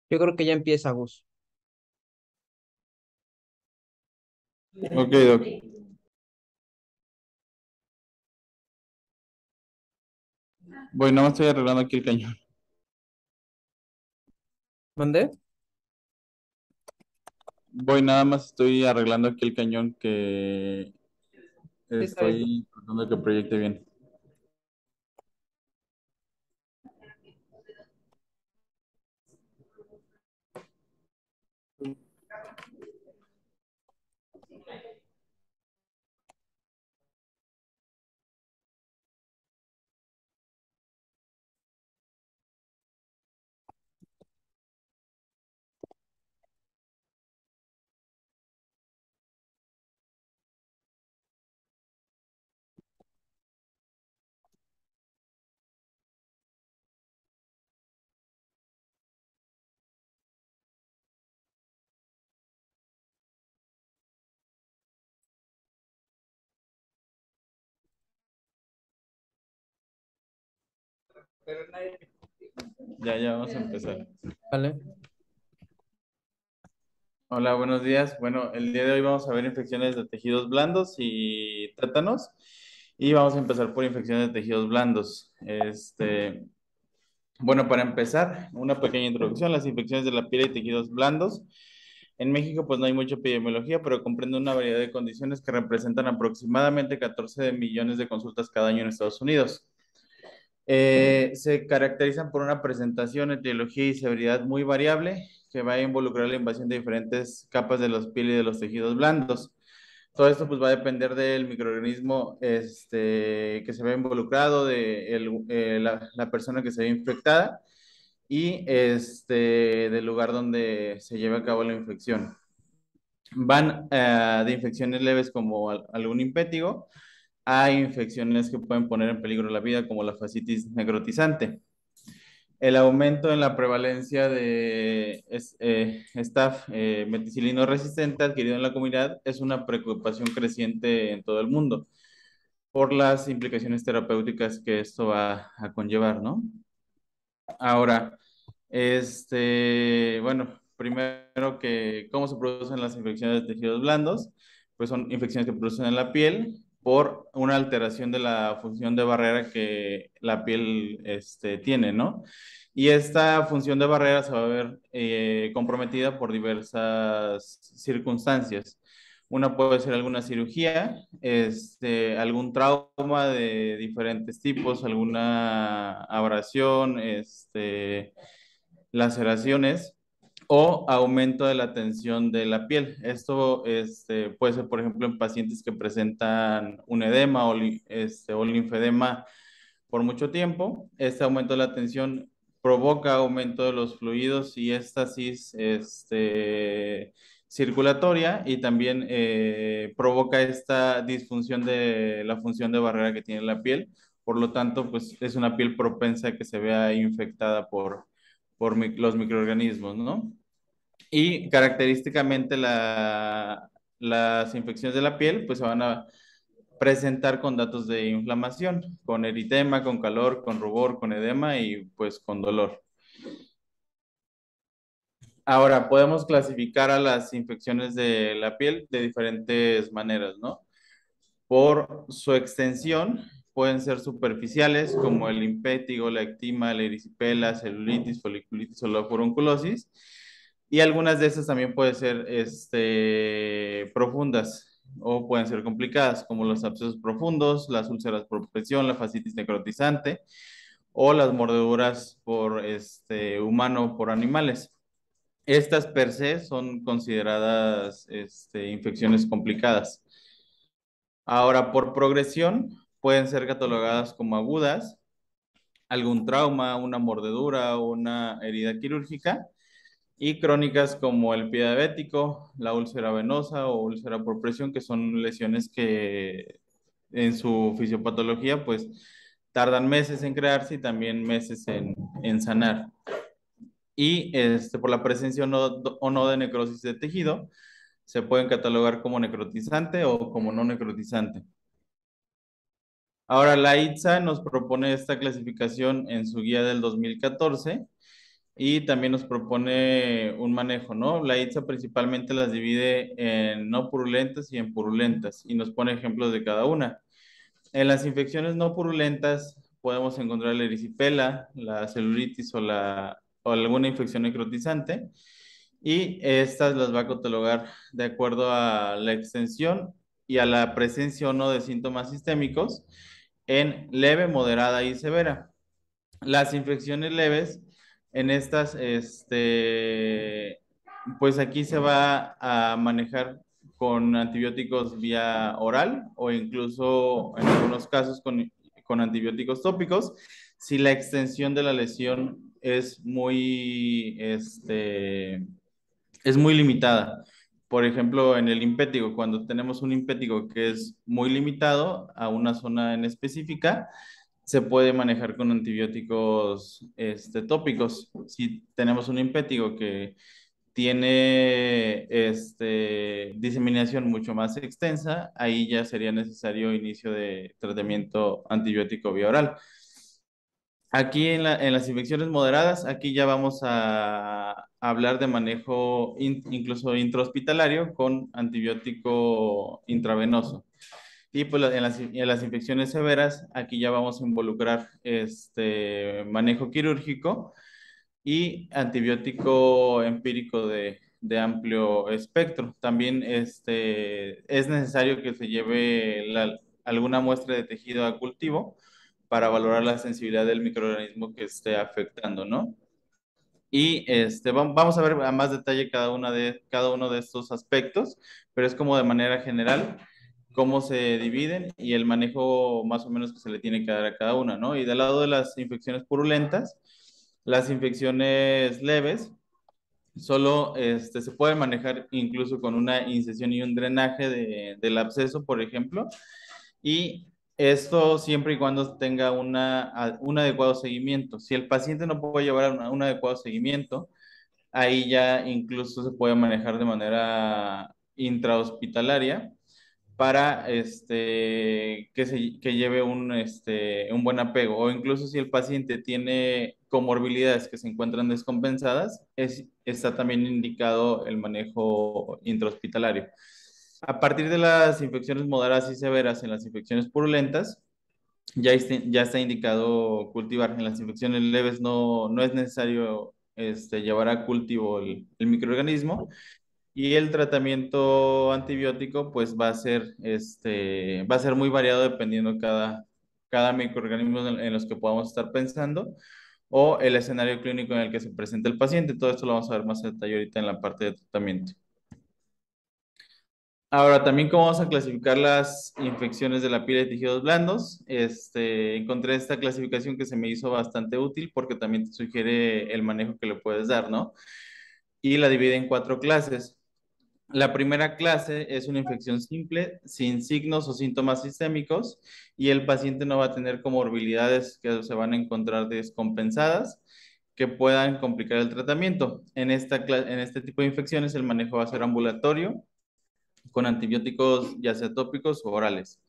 Yo creo que ya empieza, Gus. Ok, Doc. Voy, nada más estoy arreglando aquí el cañón. ¿Mandé? Voy, nada más estoy arreglando aquí el cañón que Sí, está bien. estoy tratando de que proyecte bien. Ya vamos a empezar. Vale. Hola, buenos días. Bueno, el día de hoy vamos a ver infecciones de tejidos blandos y tétanos. Y vamos a empezar por infecciones de tejidos blandos. Bueno, para empezar, una pequeña introducción. Las infecciones de la piel y tejidos blandos. En México, pues no hay mucha epidemiología, pero comprende una variedad de condiciones que representan aproximadamente 14 millones de consultas cada año en Estados Unidos. Se caracterizan por una presentación, etiología y severidad muy variable que va a involucrar la invasión de diferentes capas de la piel y de los tejidos blandos. Todo esto pues va a depender del microorganismo que se ve involucrado, de la persona que se ve infectada y del lugar donde se lleva a cabo la infección. Van de infecciones leves como algún impétigo a infecciones que pueden poner en peligro la vida como la fascitis necrotizante. El aumento en la prevalencia de staph meticilino resistente adquirido en la comunidad es una preocupación creciente en todo el mundo por las implicaciones terapéuticas que esto va a conllevar, ¿no? Ahora, bueno, primero que cómo se producen las infecciones de tejidos blandos, pues son infecciones que producen en la piel por una alteración de la función de barrera que la piel tiene, ¿no? Y esta función de barrera se va a ver comprometida por diversas circunstancias. Una puede ser alguna cirugía, algún trauma de diferentes tipos, alguna abrasión, laceraciones o aumento de la tensión de la piel. Esto puede ser, por ejemplo, en pacientes que presentan un edema o linfedema por mucho tiempo. Este aumento de la tensión provoca aumento de los fluidos y éstasis circulatoria y también provoca esta disfunción de la función de barrera que tiene la piel. Por lo tanto, pues es una piel propensa a que se vea infectada por los microorganismos, ¿no? Y característicamente las infecciones de la piel, pues se van a presentar con datos de inflamación, con eritema, con calor, con rubor, con edema y pues con dolor. Ahora, podemos clasificar a las infecciones de la piel de diferentes maneras, ¿no? Por su extensión, pueden ser superficiales como el impétigo, la ectima, la erisipela, celulitis, foliculitis o la furunculosis. Y algunas de estas también pueden ser profundas o pueden ser complicadas, como los abscesos profundos, las úlceras por presión, la fascitis necrotizante o las mordeduras por humano por animales. Estas per se son consideradas infecciones complicadas. Ahora, por progresión, pueden ser catalogadas como agudas, algún trauma, una mordedura o una herida quirúrgica, y crónicas como el pie diabético, la úlcera venosa o úlcera por presión, que son lesiones que en su fisiopatología, pues tardan meses en crearse y también meses en sanar. Y por la presencia o no de necrosis de tejido, se pueden catalogar como necrotizante o como no necrotizante. Ahora, la ITSA nos propone esta clasificación en su guía del 2014, y también nos propone un manejo, ¿no? La ITSA principalmente las divide en no purulentas y en purulentas y nos pone ejemplos de cada una. En las infecciones no purulentas podemos encontrar la erisipela, la celulitis o alguna infección necrotizante y estas las va a catalogar de acuerdo a la extensión y a la presencia o no de síntomas sistémicos en leve, moderada y severa. Las infecciones leves, en estas, pues aquí se va a manejar con antibióticos vía oral o incluso en algunos casos con antibióticos tópicos, si la extensión de la lesión es muy limitada. Por ejemplo, en el impétigo, cuando tenemos un impétigo que es muy limitado a una zona en específica, se puede manejar con antibióticos tópicos. Si tenemos un impétigo que tiene diseminación mucho más extensa, ahí ya sería necesario inicio de tratamiento antibiótico vía oral. Aquí en las infecciones moderadas, aquí ya vamos a hablar de manejo incluso intrahospitalario con antibiótico intravenoso. Y pues en las infecciones severas, aquí ya vamos a involucrar manejo quirúrgico y antibiótico empírico de amplio espectro. También es necesario que se lleve alguna muestra de tejido a cultivo para valorar la sensibilidad del microorganismo que esté afectando, ¿no? Y vamos a ver a más detalle cada uno de estos aspectos, pero es como de manera general cómo se dividen y el manejo más o menos que se le tiene que dar a cada una, ¿no? Y del lado de las infecciones purulentas, las infecciones leves solo se pueden manejar incluso con una incisión y un drenaje del absceso, por ejemplo, y esto siempre y cuando tenga un adecuado seguimiento. Si el paciente no puede llevar un adecuado seguimiento, ahí ya incluso se puede manejar de manera intrahospitalaria para que lleve un buen apego. O incluso si el paciente tiene comorbilidades que se encuentran descompensadas, está también indicado el manejo intrahospitalario. A partir de las infecciones moderadas y severas en las infecciones purulentas, ya está indicado cultivar. En las infecciones leves no es necesario llevar a cultivo el microorganismo y el tratamiento antibiótico pues va a ser muy variado dependiendo cada microorganismo en los que podamos estar pensando o el escenario clínico en el que se presenta el paciente. Todo esto lo vamos a ver más a detalle ahorita en la parte de tratamiento. Ahora, también cómo vamos a clasificar las infecciones de la piel y tejidos blandos. Encontré esta clasificación que se me hizo bastante útil porque también te sugiere el manejo que le puedes dar, ¿no? Y la divide en cuatro clases. La primera clase es una infección simple, sin signos o síntomas sistémicos, y el paciente no va a tener comorbilidades que se van a encontrar descompensadas que puedan complicar el tratamiento. En este tipo de infecciones, el manejo va a ser ambulatorio con antibióticos ya sea tópicos o orales.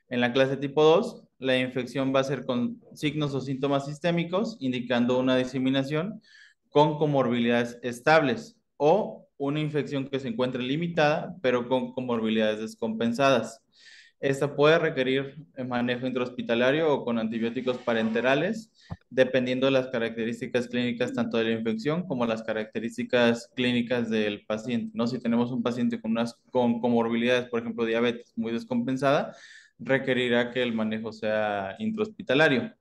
En la clase tipo 2, la infección va a ser con signos o síntomas sistémicos, indicando una diseminación con comorbilidades estables o una infección que se encuentre limitada, pero con comorbilidades descompensadas. Esta puede requerir manejo intrahospitalario o con antibióticos parenterales, dependiendo de las características clínicas tanto de la infección como las características clínicas del paciente, ¿no? Si tenemos un paciente con comorbilidades, por ejemplo, diabetes muy descompensada, requerirá que el manejo sea intrahospitalario.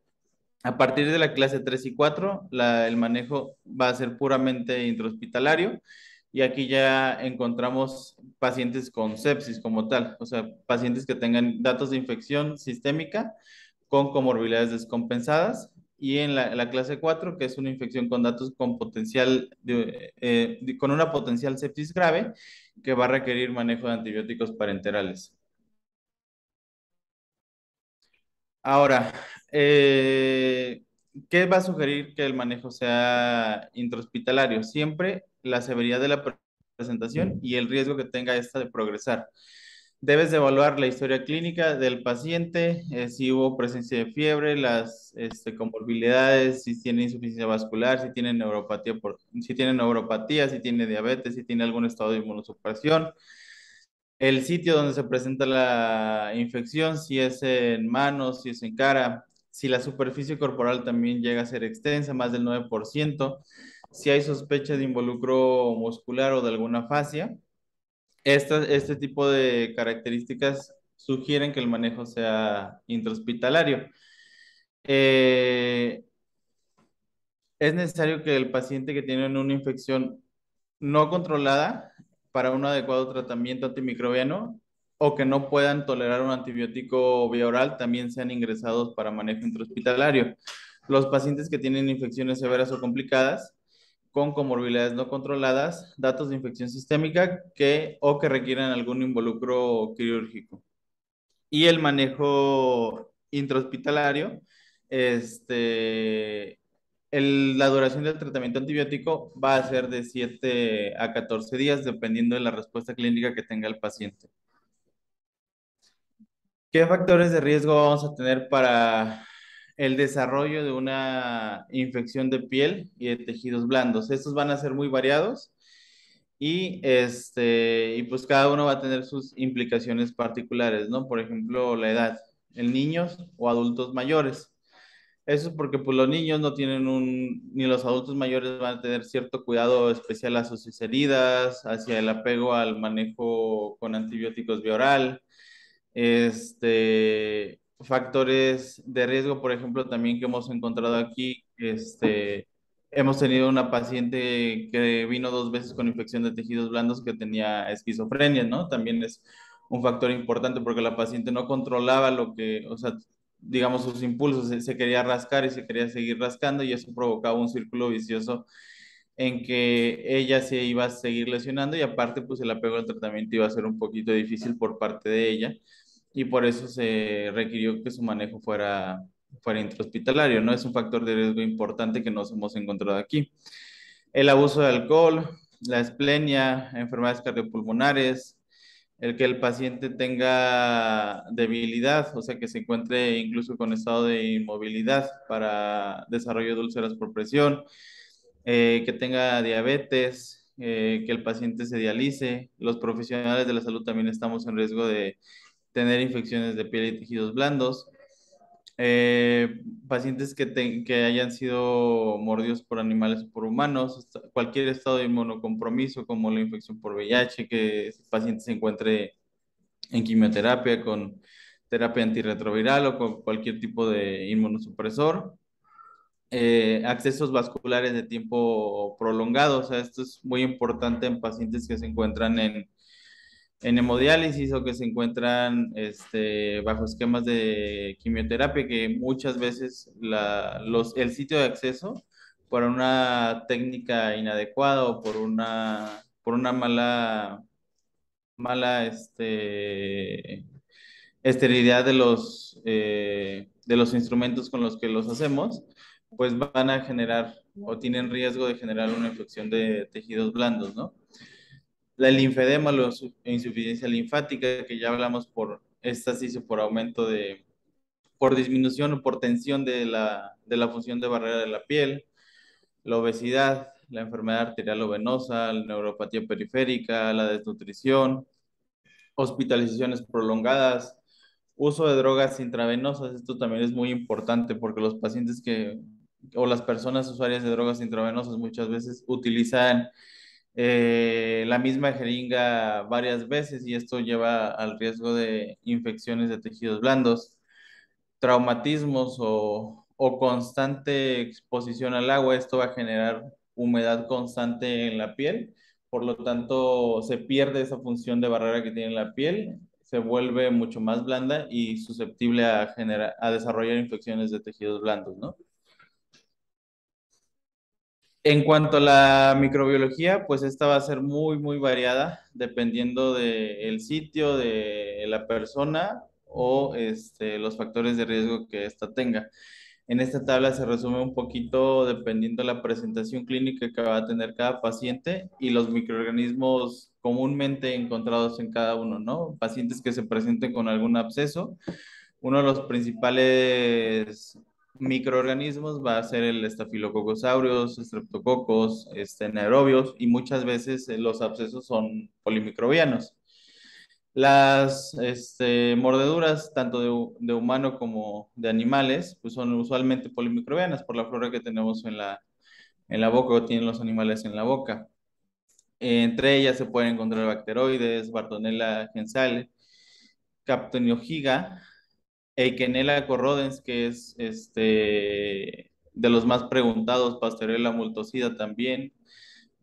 A partir de la clase 3 y 4, el manejo va a ser puramente intrahospitalario y aquí ya encontramos pacientes con sepsis como tal, o sea, pacientes que tengan datos de infección sistémica con comorbilidades descompensadas y en la clase 4, que es una infección con datos con con una potencial sepsis grave que va a requerir manejo de antibióticos parenterales. Ahora, ¿qué va a sugerir que el manejo sea intrahospitalario? Siempre la severidad de la presentación y el riesgo que tenga esta de progresar. Debes de evaluar la historia clínica del paciente, si hubo presencia de fiebre, las comorbilidades, si tiene insuficiencia vascular, si tiene neuropatía, si tiene neuropatía, si tiene diabetes, si tiene algún estado de inmunosupresión, el sitio donde se presenta la infección, si es en manos, si es en cara, si la superficie corporal también llega a ser extensa, más del 9%, si hay sospecha de involucro muscular o de alguna fascia. Este tipo de características sugieren que el manejo sea intrahospitalario. Eh, es necesario que el paciente que tiene una infección no controlada para un adecuado tratamiento antimicrobiano o que no puedan tolerar un antibiótico vía oral también sean ingresados para manejo intrahospitalario. Los pacientes que tienen infecciones severas o complicadas con comorbilidades no controladas, datos de infección sistémica o que requieran algún involucro quirúrgico. Y el manejo intrahospitalario, la duración del tratamiento antibiótico va a ser de 7 a 14 días, dependiendo de la respuesta clínica que tenga el paciente. ¿Qué factores de riesgo vamos a tener para el desarrollo de una infección de piel y de tejidos blandos? Estos van a ser muy variados y pues cada uno va a tener sus implicaciones particulares, ¿no? Por ejemplo, la edad, en niños o adultos mayores. Eso es porque pues los niños no tienen ni los adultos mayores van a tener cierto cuidado especial a sus heridas, hacia el apego al manejo con antibióticos vía oral. Factores de riesgo, por ejemplo, también que hemos encontrado aquí, hemos tenido una paciente que vino 2 veces con infección de tejidos blandos que tenía esquizofrenia, ¿no? También es un factor importante porque la paciente no controlaba o sea, digamos, sus impulsos, se quería rascar y se quería seguir rascando y eso provocaba un círculo vicioso en que ella se iba a seguir lesionando y aparte pues el apego al tratamiento iba a ser un poquito difícil por parte de ella y por eso se requirió que su manejo fuera intrahospitalario, ¿no? Es un factor de riesgo importante que nos hemos encontrado aquí. El abuso de alcohol, la esplenia, enfermedades cardiopulmonares, el que el paciente tenga debilidad, o sea, que se encuentre incluso con estado de inmovilidad para desarrollo de úlceras por presión, que tenga diabetes, que el paciente se dialice. Los profesionales de la salud también estamos en riesgo de tener infecciones de piel y tejidos blandos. Pacientes que hayan sido mordidos por animales o por humanos, cualquier estado de inmunocompromiso como la infección por VIH, que el paciente se encuentre en quimioterapia con terapia antirretroviral o con cualquier tipo de inmunosupresor. Accesos vasculares de tiempo prolongado, o sea, esto es muy importante en pacientes que se encuentran en hemodiálisis o que se encuentran bajo esquemas de quimioterapia, que muchas veces el sitio de acceso por una técnica inadecuada o por una mala esterilidad de los instrumentos con los que los hacemos, pues van a generar o tienen riesgo de generar una infección de tejidos blandos, ¿no? La linfedema, la insuficiencia linfática, que ya hablamos por éstasis o por por disminución o por tensión de la función de barrera de la piel, la obesidad, la enfermedad arterial o venosa, la neuropatía periférica, la desnutrición, hospitalizaciones prolongadas, uso de drogas intravenosas. Esto también es muy importante porque los pacientes o las personas usuarias de drogas intravenosas muchas veces utilizan la misma jeringa varias veces y esto lleva al riesgo de infecciones de tejidos blandos, traumatismos o constante exposición al agua. Esto va a generar humedad constante en la piel, por lo tanto se pierde esa función de barrera que tiene la piel, se vuelve mucho más blanda y susceptible a desarrollar infecciones de tejidos blandos, ¿no? En cuanto a la microbiología, pues esta va a ser muy, muy variada dependiendo del sitio, de la persona o los factores de riesgo que ésta tenga. En esta tabla se resume un poquito dependiendo de la presentación clínica que va a tener cada paciente y los microorganismos comúnmente encontrados en cada uno, ¿no? Pacientes que se presenten con algún absceso. Uno de los principales microorganismos va a ser el Staphylococcus aureus, Streptococcus, anaerobios, y muchas veces los abscesos son polimicrobianos. Las mordeduras, tanto de humano como de animales, pues son usualmente polimicrobianas por la flora que tenemos en la boca o tienen los animales en la boca. Entre ellas se pueden encontrar bacteroides, Bartonella gensale, Captoniohiga, Eikenella corrodens, que es de los más preguntados, Pasteurella multocida también,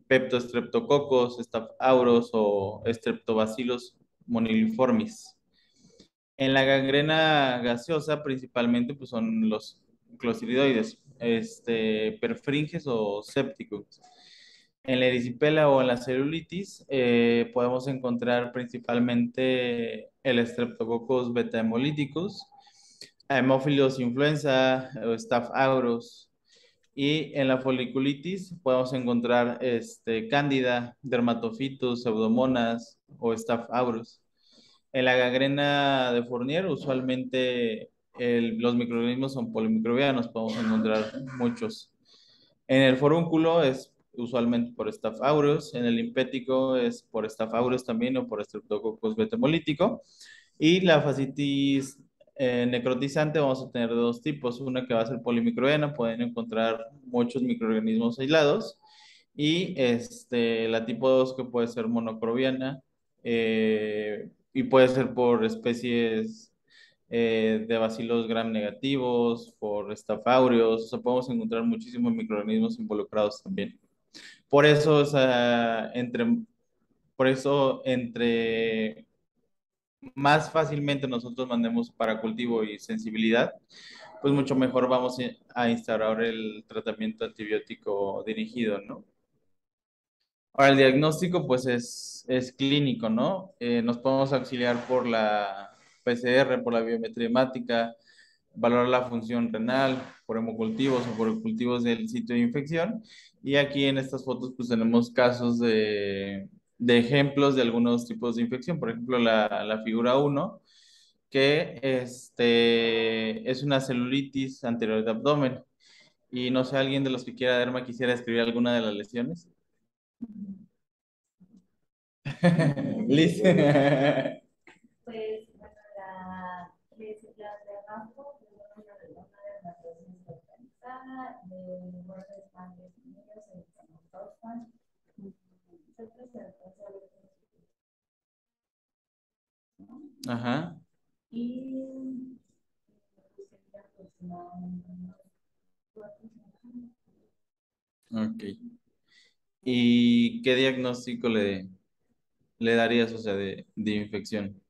Peptostreptococcus, Staph aureus o Streptobacillus moniliformis. En la gangrena gaseosa, principalmente, pues son los clostridioides, perfringes o sépticos. En la erisipela o en la celulitis podemos encontrar principalmente el Streptococcus beta hemolyticus, Haemophilus influenza o Staph aureus. Y en la foliculitis podemos encontrar Cándida, Dermatophytus, Pseudomonas o Staph aureus. En la gangrena de Fournier, usualmente los microorganismos son polimicrobianos, podemos encontrar muchos. En el forúnculo es usualmente por Staph aureus, en el limpético es por Staph aureus también o por Streptococcus beta-hemolítico. Y la fascitis necrotizante vamos a tener de dos tipos, una que va a ser polimicrobiana, pueden encontrar muchos microorganismos aislados, y la tipo 2 que puede ser monocrobiana, y puede ser por especies de bacilos gram negativos, por estafaurios, o sea, podemos encontrar muchísimos microorganismos involucrados también. Por eso, o sea, por eso, entre más fácilmente nosotros mandemos para cultivo y sensibilidad, pues mucho mejor vamos a instaurar el tratamiento antibiótico dirigido, ¿no? Ahora, el diagnóstico, pues es clínico, ¿no? Nos podemos auxiliar por la PCR, por la biometría hemática, valorar la función renal, por hemocultivos o por cultivos del sitio de infección. Y aquí en estas fotos, pues tenemos casos de ejemplos de algunos tipos de infección. Por ejemplo, la figura uno, que es una celulitis anterior de abdomen. Y no sé, alguien de los que quiera derma quisiera escribir alguna de las lesiones. Liz. Pues, bueno, la de abajo, una dermatosis localizada, de bordes más definidos, el tomatopan, se presenta sobre Ajá, y sería aproximadamente unos 4 o 5 años. ok. ¿Y qué diagnóstico le darías, o sea, de infección?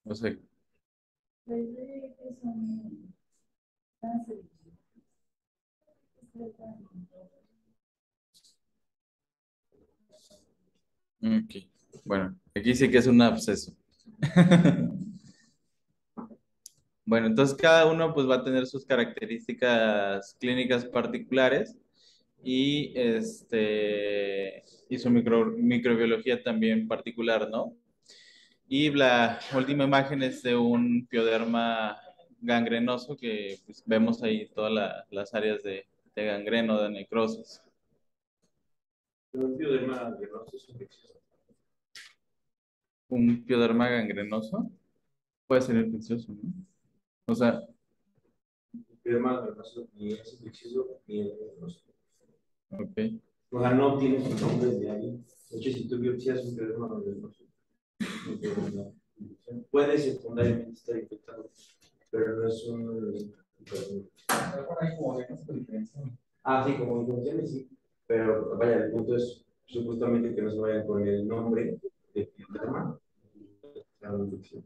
O sea, Pues que son cáncer. ok. Bueno, aquí sí que es un absceso. Bueno, entonces cada uno pues va a tener sus características clínicas particulares y y su microbiología también particular, ¿no? Y la última imagen es de un pioderma gangrenoso que pues, vemos ahí todas las áreas de gangreno, de necrosis. Un pioderma gangrenoso es infeccioso. Un pioderma gangrenoso puede ser infeccioso, ¿no? O sea, Un pioderma gangrenoso ni es infeccioso ni es gangrenoso. ok. O sea, no tiene su nombre de ahí. De hecho, si tú biopsias un pioderma gangrenoso, no tiene una infección. Puede secundariamente estar infectado, pero no es un. Ah, sí, como infecciones, sí. Pero vaya, el punto es supuestamente que no se vayan con el nombre de pioderma a una infección.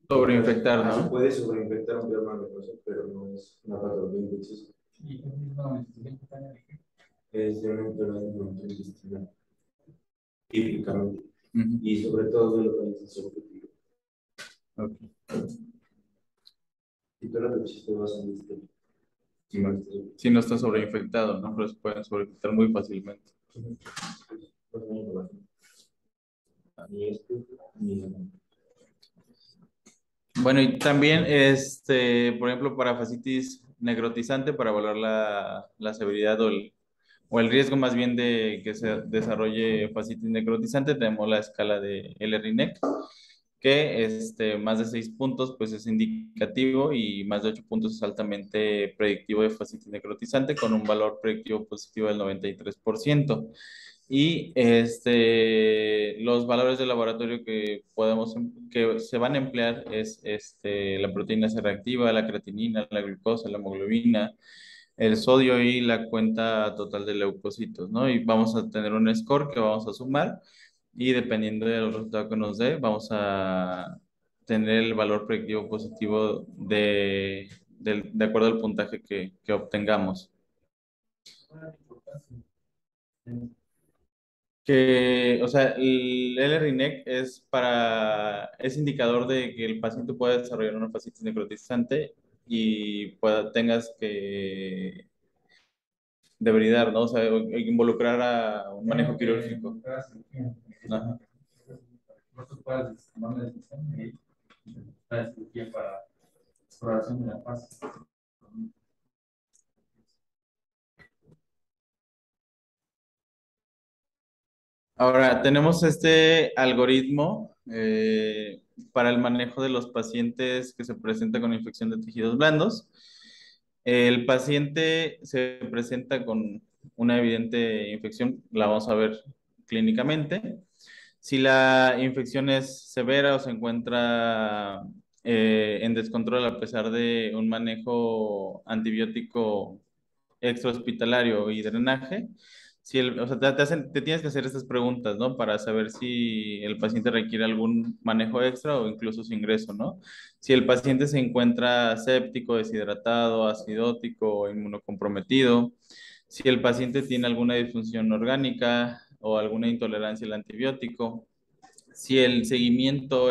Sobreinfectar, Se ¿no? puede sobreinfectar un pioderma gangrenoso, pero no es una patología infecciosa. Es de una enfermedad intestinal, típicamente. Ujú, Y sobre todo de localización. ok. Y tú lo que pusiste vas a listo. Sí, más. Si no está sobreinfectado, ¿no? Pero se pueden sobreinfectar muy fácilmente. Pues no hay problema. Ni este, ni Bueno, y también, por ejemplo, para fascitis necrotizante, para evaluar la severidad o el riesgo más bien de que se desarrolle fascitis necrotizante, tenemos la escala de L-RINEC, que más de 6 puntos pues es indicativo y más de 8 puntos es altamente predictivo de fascitis necrotizante con un valor predictivo positivo del 93%. Y los valores de laboratorio que se van a emplear es la proteína C reactiva, la creatinina, la glucosa, la hemoglobina, el sodio y la cuenta total de leucocitos, ¿no? Y vamos a tener un score que vamos a sumar y dependiendo del resultado que nos dé, vamos a tener el valor predictivo positivo de acuerdo al puntaje que obtengamos. O sea, el L-RINEC es indicador de que el paciente pueda desarrollar una fascitis necrotizante y tengas que debridar, ¿no? O sea, involucrar a un manejo quirúrgico. Ajá. Para exploración de la fase. Ahora, tenemos este algoritmo para el manejo de los pacientes que se presentan con infección de tejidos blandos. El paciente se presenta con una evidente infección, la vamos a ver clínicamente. Si la infección es severa o se encuentra en descontrol a pesar de un manejo antibiótico extrahospitalario y drenaje, o sea, te tienes que hacer estas preguntas, ¿no? Para saber si el paciente requiere algún manejo extra o incluso su ingreso, ¿no? Si el paciente se encuentra séptico, deshidratado, acidótico o inmunocomprometido, si el paciente tiene alguna disfunción orgánica o alguna intolerancia al antibiótico, si el seguimiento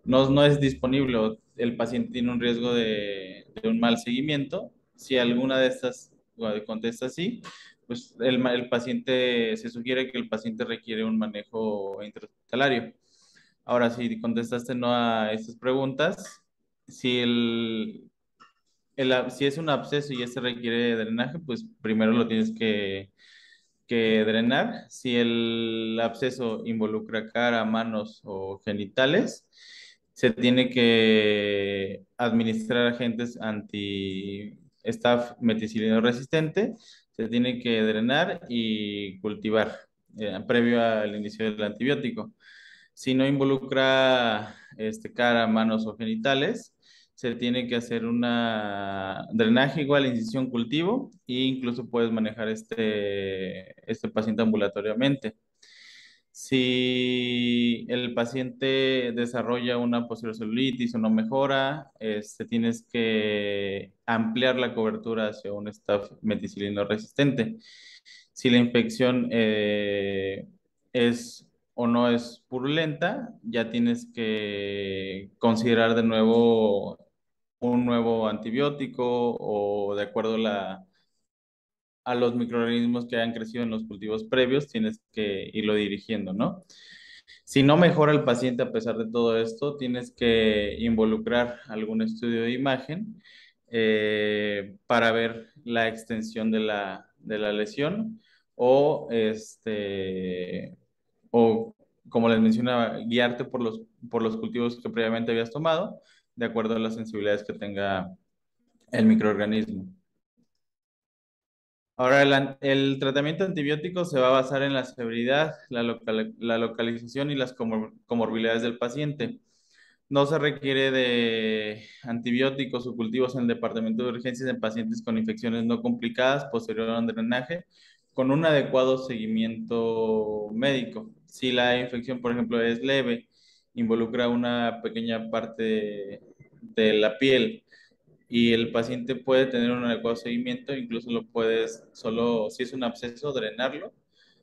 no es disponible o el paciente tiene un riesgo de un mal seguimiento. Si alguna de estas contesta sí, pues el paciente, se sugiere que el paciente requiere un manejo intrahospitalario. Ahora, si contestaste no a estas preguntas, si si es un absceso y este requiere drenaje, pues primero lo tienes que drenar. Si el absceso involucra cara, manos o genitales, se tiene que administrar agentes anti-staph meticilino resistente, se tiene que drenar y cultivar previo al inicio del antibiótico. Si no involucra cara, manos o genitales, se tiene que hacer una drenaje igual, incisión, cultivo, e incluso puedes manejar este paciente ambulatoriamente. Si el paciente desarrolla una posterior-celulitis o no mejora, tienes que ampliar la cobertura hacia un staph meticilino resistente. Si la infección es o no es purulenta, ya tienes que considerar de nuevo un nuevo antibiótico o de acuerdo a los microorganismos que han crecido en los cultivos previos, tienes que irlo dirigiendo, ¿no? Si no mejora el paciente a pesar de todo esto, tienes que involucrar algún estudio de imagen para ver la extensión de la lesión o, o, como les mencionaba, guiarte por los cultivos que previamente habías tomado, de acuerdo a las sensibilidades que tenga el microorganismo. Ahora, el tratamiento antibiótico se va a basar en la severidad, la localización y las comorbilidades del paciente. No se requiere de antibióticos o cultivos en el departamento de urgencias en pacientes con infecciones no complicadas posterior a un drenaje, con un adecuado seguimiento médico. Si la infección, por ejemplo, es leve, involucra una pequeña parte de la piel y el paciente puede tener un adecuado seguimiento, incluso lo puedes solo, si es un absceso, drenarlo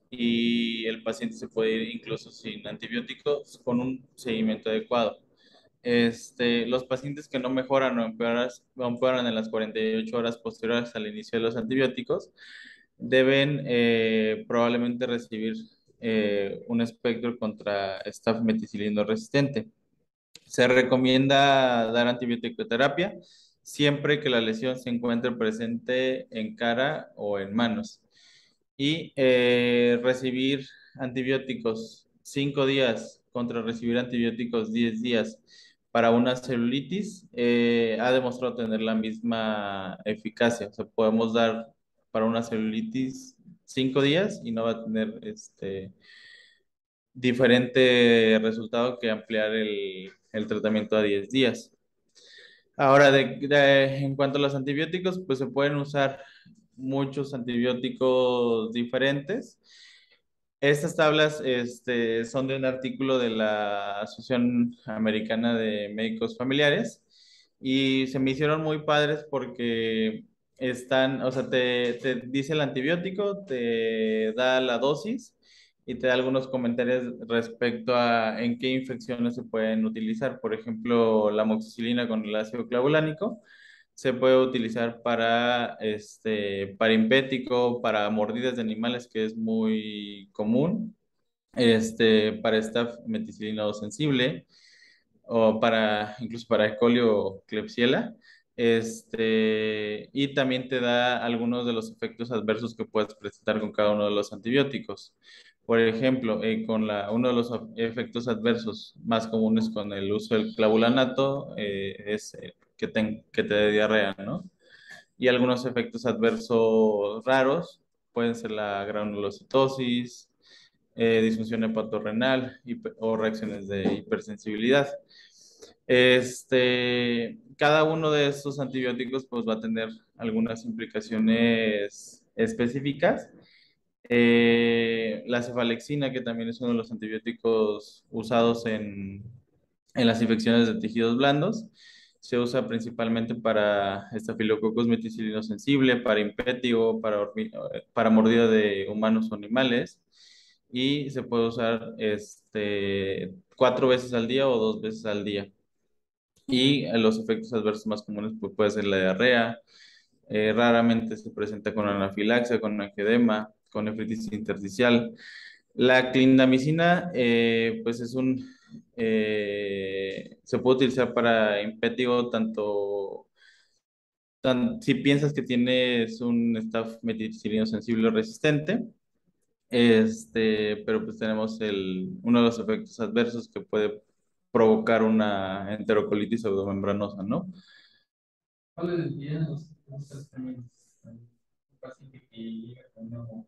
y el paciente se puede ir incluso sin antibióticos con un seguimiento adecuado. Los pacientes que no mejoran o empeoran en las 48 horas posteriores al inicio de los antibióticos deben probablemente recibir un espectro contra Staph meticilino resistente. Se recomienda dar antibiótico-terapia siempre que la lesión se encuentre presente en cara o en manos. Y recibir antibióticos 5 días contra recibir antibióticos 10 días para una celulitis ha demostrado tener la misma eficacia. O sea, podemos dar para una celulitis 5 días y no va a tener diferente resultado que ampliar el tratamiento a 10 días. Ahora, en cuanto a los antibióticos, pues se pueden usar muchos antibióticos diferentes. Estas tablas son de un artículo de la Asociación Americana de Médicos Familiares y se me hicieron muy padres porque están, o sea, te dice el antibiótico, te da la dosis y te da algunos comentarios respecto a en qué infecciones se pueden utilizar. Por ejemplo, la amoxicilina con el ácido clavulánico se puede utilizar para impético, para mordidas de animales, que es muy común, para Staph meticilino sensible, o incluso para E. coli o Klebsiella. Y también te da algunos de los efectos adversos que puedes presentar con cada uno de los antibióticos. Por ejemplo, uno de los efectos adversos más comunes con el uso del clavulanato es que te dé diarrea, ¿no? Y algunos efectos adversos raros pueden ser la granulocitosis, disfunción hepatorrenal o reacciones de hipersensibilidad. Cada uno de estos antibióticos pues va a tener algunas implicaciones específicas. La cefalexina, que también es uno de los antibióticos usados en las infecciones de tejidos blandos, se usa principalmente para Staphylococcus meticilino sensible, para impétigo, para mordida de humanos o animales, y se puede usar 4 veces al día o 2 veces al día. Y los efectos adversos más comunes pues, puede ser la diarrea, raramente se presenta con anafilaxia, con angedema, con nefritis intersticial. La clindamicina, pues se puede utilizar para impétigo si piensas que tienes un Staph meticilino sensible o resistente, pero pues tenemos uno de los efectos adversos que puede provocar una enterocolitis pseudomembranosa, ¿no? ¿Cuáles serían los tratamientos? Un paciente que llega con una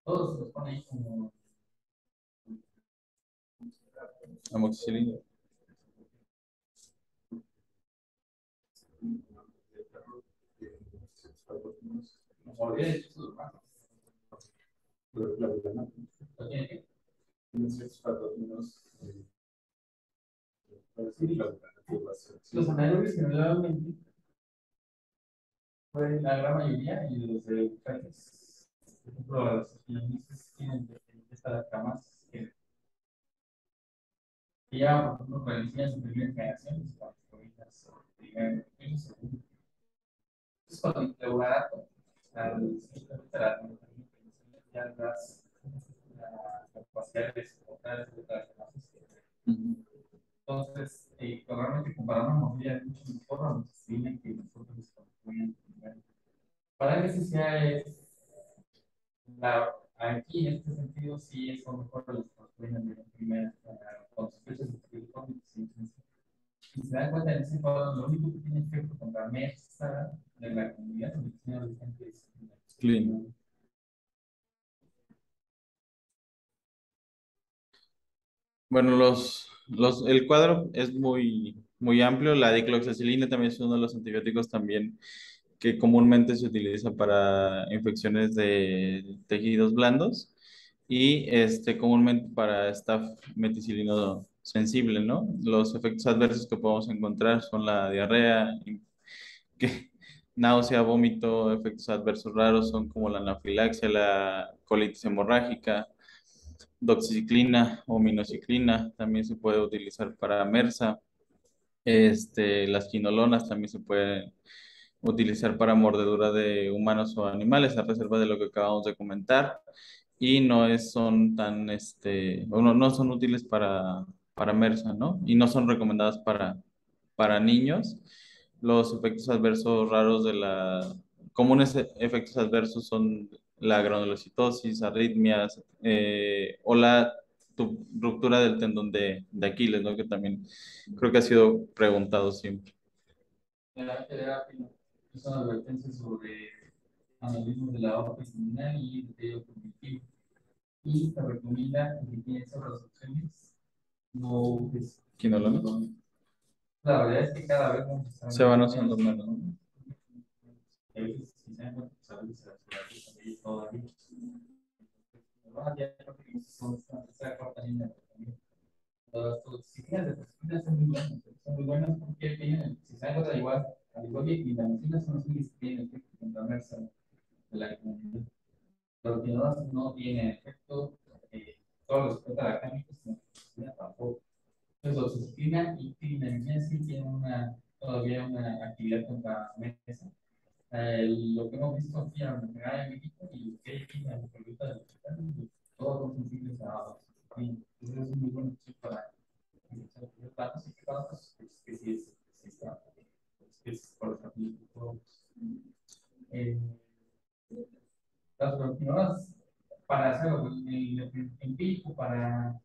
todos los ponen ahí como Amoxicilina. mordida de sus manos. ¿Lo tiene que? Los anaerobios generalmente pueden la gran mayoría y los de bucantes. Por ejemplo, los espinalistas tienen estas camas que ya, por ejemplo, parecían su primera generación, las colitas o primera y segunda. Entonces, cuando el clavulato, ya las capacidades totales de las entonces, realmente comparar una mordida es mucho mejor a los que nosotros construimos. Para necesidad es aquí en este sentido sí es lo mejor de los que construyen de la primera con sospechas de teléfono. Y se dan cuenta en ese cuadro, lo único que tiene efecto contra mesa de la comunidad de medicina de gente es Clean. Bueno, el cuadro es muy amplio. La dicloxacilina también es uno de los antibióticos también que comúnmente se utiliza para infecciones de tejidos blandos y comúnmente para Staph meticilino sensible, ¿no? Los efectos adversos que podemos encontrar son la diarrea, que, náusea, vómito, efectos adversos raros son como la anafilaxia, la colitis hemorrágica, doxiciclina o minoxiclina también se puede utilizar para MRSA. Las quinolonas también se pueden utilizar para mordedura de humanos o animales, a reserva de lo que acabamos de comentar. Y son tan, o no son útiles para MRSA, ¿no? Y no son recomendadas para niños. Los efectos adversos raros comunes efectos adversos son la granulocitosis, arritmias, o la ruptura del tendón de Aquiles, ¿no? Que también creo que ha sido preguntado siempre. La terapia es una advertencia sobre aneurismas de la aorta abdominal y deterioro cognitivo. Y se recomienda que tiene esas las opciones. No, pues, ¿Quinolonas? la verdad es que cada vez vamos a estar Se van usando menos, ¿no? a veces, si se dan cuenta, pues a veces se las también todavía. Ah, ya creo que son esta tercera, cuarta línea de tratamiento. Las toxinas de toxinas son muy buenas porque tienen, si se dan cuenta, igual, al igual que las medicinas son las únicas que tienen efecto contra MERSA de la comunidad. Los quinolas no tienen efecto, todos los beta-lactámicos tampoco. Entonces, doxiciclina y clindamicina sí tienen todavía una actividad contra MERSA. Lo que hemos visto aquí en México y que hay aquí en la localidad de Yucatán, todos son sensibles a doxiciclina. Entonces, es muy bueno para datos y datos que sí está, que es por ejemplo, las continuadas para hacerlo en empírico para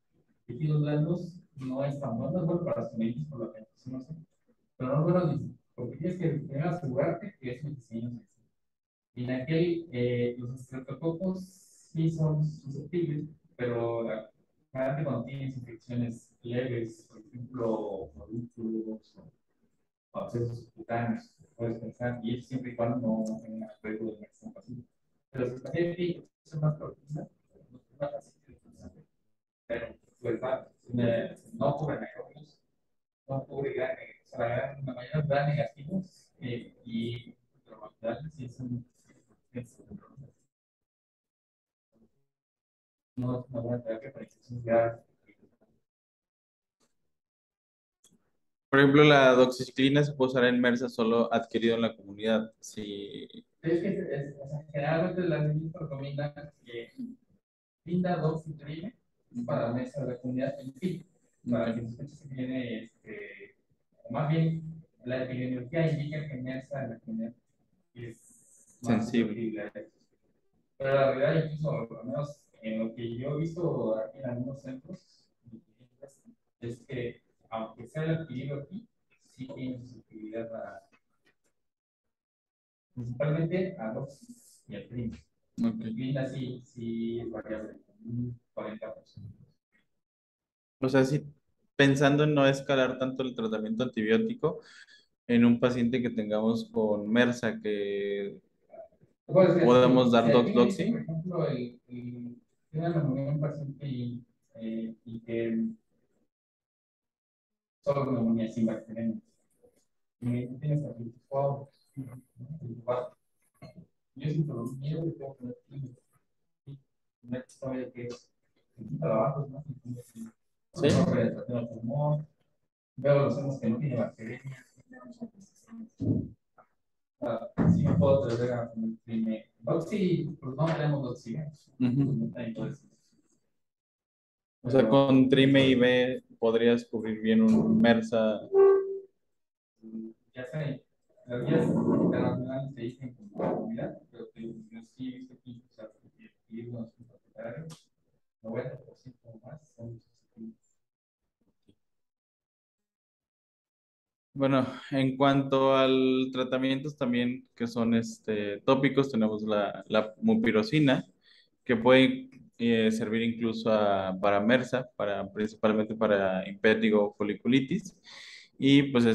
tejidos blandos no es tan bueno, es bueno para los médicos por lo que no sé, pero no es bueno porque tienes que primero asegurarte que es un diseño sencillo. Y en aquel, los estreptococos sí son susceptibles, pero generalmente cuando tienes infecciones leves, por ejemplo, folículos o abscesos cutáneos, puedes pensar, y eso siempre y cuando no tenga riesgo de infección pasiva. Pero si está bien, es una proteína, no es una paciente, pero pues no cubre microbios, no cubre o sea, la mayoría de gran negativos y probabilidades sí son no es una buena terapia para infecciones graves. Por ejemplo, la doxiciclina se puede usar en MRSA solo adquirido en la comunidad. Sí. Es que o sea, generalmente las niñas recomiendan que brinda doxiciclina para mesa de la comunidad en fin, para que sospeches que tiene, o más bien, la epidemiología indica que mesa de la comunidad es más sensible. a eso. Pero la realidad, incluso, al menos en lo que yo he visto aquí en algunos centros, es que, aunque sea el adquirido aquí, sí tiene susceptibilidad principalmente a dosis y al primo. Linda sí es variable, un 40%. O sea, sí, pensando en no escalar tanto el tratamiento antibiótico en un paciente que tengamos con MRSA, que Pues, podemos dar doxi. doxi. Por ejemplo, tiene neumonía un paciente y que solo neumonía sin bacterias. Y tienes aquí wow, yo siento lo miedo de todo una historia que es trabajos, ¿no? Sí. Veo los senos que no tiene bacterias. Sí me puedo atrever a primer. Doxy, pues no tenemos doxy. O sea, con Trime y B podrías cubrir bien un MRSA. Ya sé, las guías internacionales se dicen como comunidad, pero que yo sí he visto aquí, o sea, que unos hospitalarios, 90% más son susceptibles. Bueno, en cuanto al tratamientos también que son tópicos, tenemos la mupirocina, que puede servir incluso para MRSA, principalmente para impétigo o foliculitis. Y pues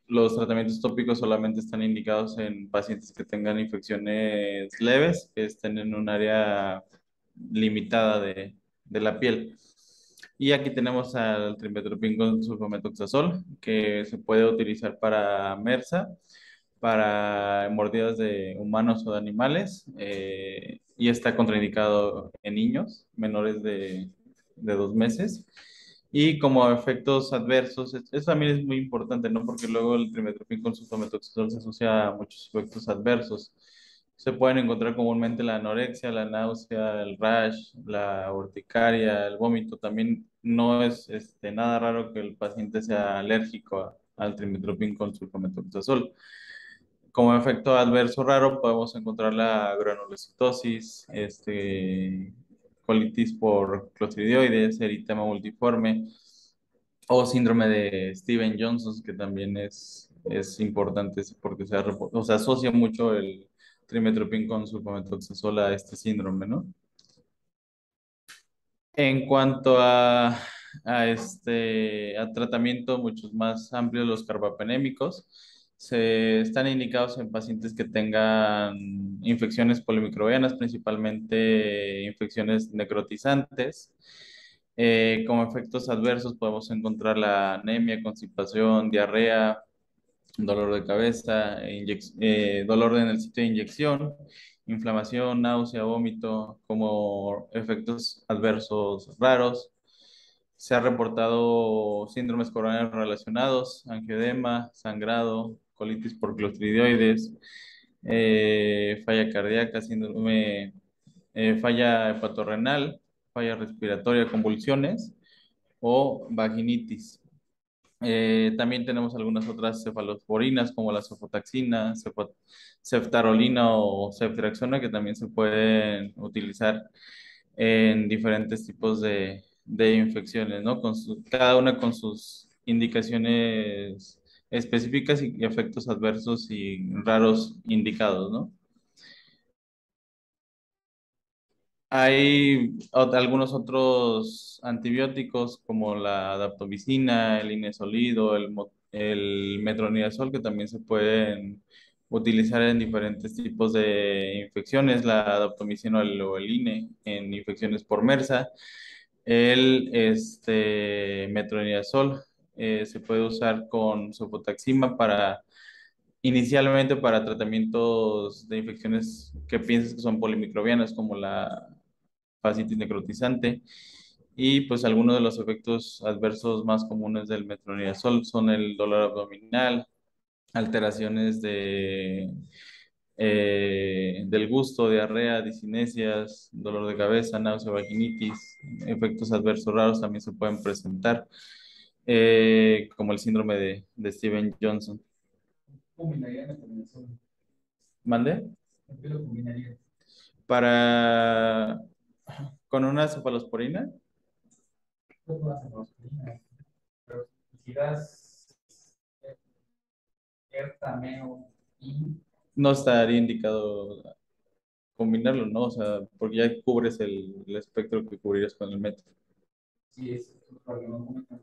los tratamientos tópicos solamente están indicados en pacientes que tengan infecciones leves, que estén en un área limitada de la piel. Y aquí tenemos al trimethoprim con sulfametoxazol, que se puede utilizar para MRSA, para mordidas de humanos o de animales, y está contraindicado en niños menores de de 2 meses. Y como efectos adversos, eso también es muy importante, ¿no? Porque luego el trimestoprim con sulfamethoxazol se asocia a muchos efectos adversos. Se pueden encontrar comúnmente la anorexia, la náusea, el rash, la urticaria, el vómito. También no es nada raro que el paciente sea alérgico al trimestoprim con sulfamethoxazol. Como efecto adverso raro podemos encontrar la granulocitosis, colitis por clostridioides, eritema multiforme o síndrome de Steven-Johnson, que también es importante porque se asocia mucho el trimestoprim con sulfamethoxazol a este síndrome, ¿no? En cuanto a tratamiento muchos más amplios, los carbapenémicos se están indicados en pacientes que tengan infecciones polimicrobianas, principalmente infecciones necrotizantes. Como efectos adversos podemos encontrar la anemia, constipación, diarrea, dolor de cabeza, dolor en el sitio de inyección, inflamación, náusea, vómito, como efectos adversos raros. Se ha reportado síndromes coronarios relacionados, angioedema, sangrado, colitis por clostridioides, falla cardíaca, falla hepatorrenal, falla respiratoria, convulsiones o vaginitis. También tenemos algunas otras cefalosporinas como la cefotaxina, ceftarolina o ceftriaxona que también se pueden utilizar en diferentes tipos de infecciones, ¿no? Cada una con sus indicaciones específicas y efectos adversos y raros indicados, ¿no? Hay algunos otros antibióticos como la daptomicina, el inesolido, el metronidazol que también se pueden utilizar en diferentes tipos de infecciones, la daptomicina o el INE en infecciones por MRSA. El metronidazol se puede usar con cefotaxima inicialmente para tratamientos de infecciones que piensas que son polimicrobianas como la fascitis necrotizante. Y pues algunos de los efectos adversos más comunes del metronidazol son el dolor abdominal, alteraciones del gusto, diarrea, discinesias, dolor de cabeza, náusea, vaginitis. Efectos adversos raros también se pueden presentar, como el síndrome de Steven-Johnson. Combinaría la combinación. ¿Mande? ¿Qué lo combinaría? Para con una cefalosporina. Pues no hacen los combinadas. Pero si das Ertameo y No estaría indicado combinarlo, ¿no? O sea, porque ya cubres el espectro que cubrirías con el metro. si es para que no cometan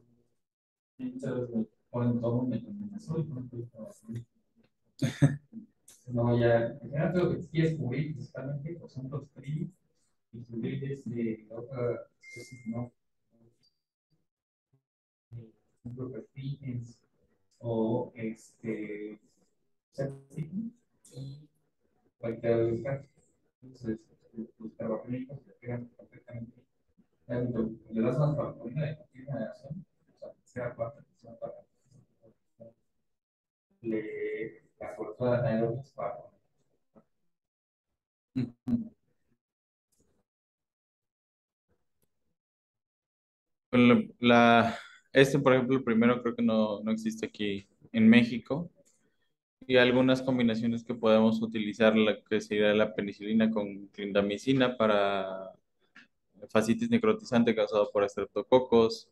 muchas veces ponen todo en el combinación y ponen todo así. No, ya, en general lo que quieres cubrir principalmente pues, son los tri y cubrir de otra especie, ¿no? Superfitness o septic y cualquier lugar. Entonces, los carbohidratos se pegan perfectamente. Le das más carbohidratos de cualquier generación, o sea, sea parte, sea para la cobertura de anaerobios para. Por ejemplo, el primero creo que no existe aquí en México. Y algunas combinaciones que podemos utilizar, la que sería la penicilina con clindamicina para fascitis necrotizante causada por estreptococos,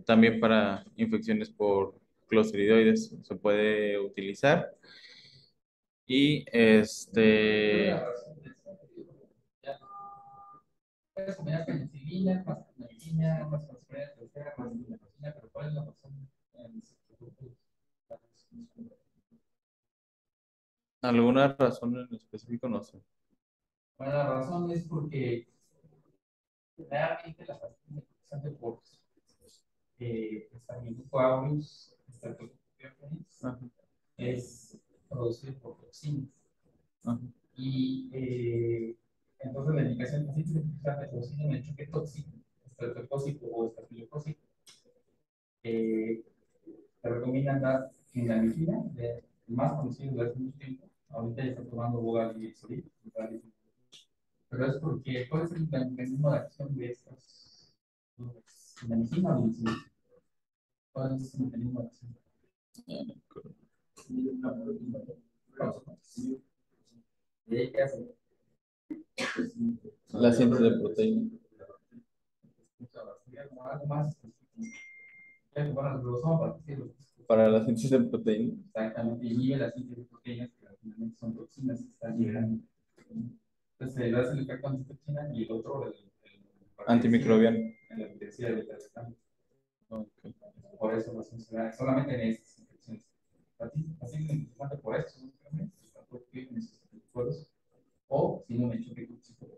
también para infecciones por clostridioides se puede utilizar. Y Puedes combinar penicilina, más penicilina, más transferencia, más penicilina, pero ¿cuál es la razón? alguna razón en específico, no sé. Bueno, la razón es porque realmente la pastilla interesante por Staphylococcus aureus, es producido por toxinas. Ajá. Y Entonces, la indicación paciente se utiliza retrovirus en el choque tóxico, estreptocócico o estafilocócico. Te recomiendan dar clindamicina, el más conocido desde hace mucho tiempo. Ahorita ya está tomando boga y Exolit, pero es porque, ¿cuál es el mecanismo de acción de estas? ¿Clindamicina o medicina? ¿Cuál es el mecanismo de acción? ¿Qué hace? La síntesis de proteína. Algo más. Bueno, lo usamos para decirlo. Para la síntesis de proteína. Exactamente, inhibe la síntesis de proteínas que finalmente son toxinas que están liberando. Entonces, le das el efecto antitoxina y el otro, el Antimicrobiano. en la intensidad de beta. Por eso no funciona solamente en estas infecciones. Así es importante por eso, tampoco tienen esos anticuerpos, o si no me choque tóxico.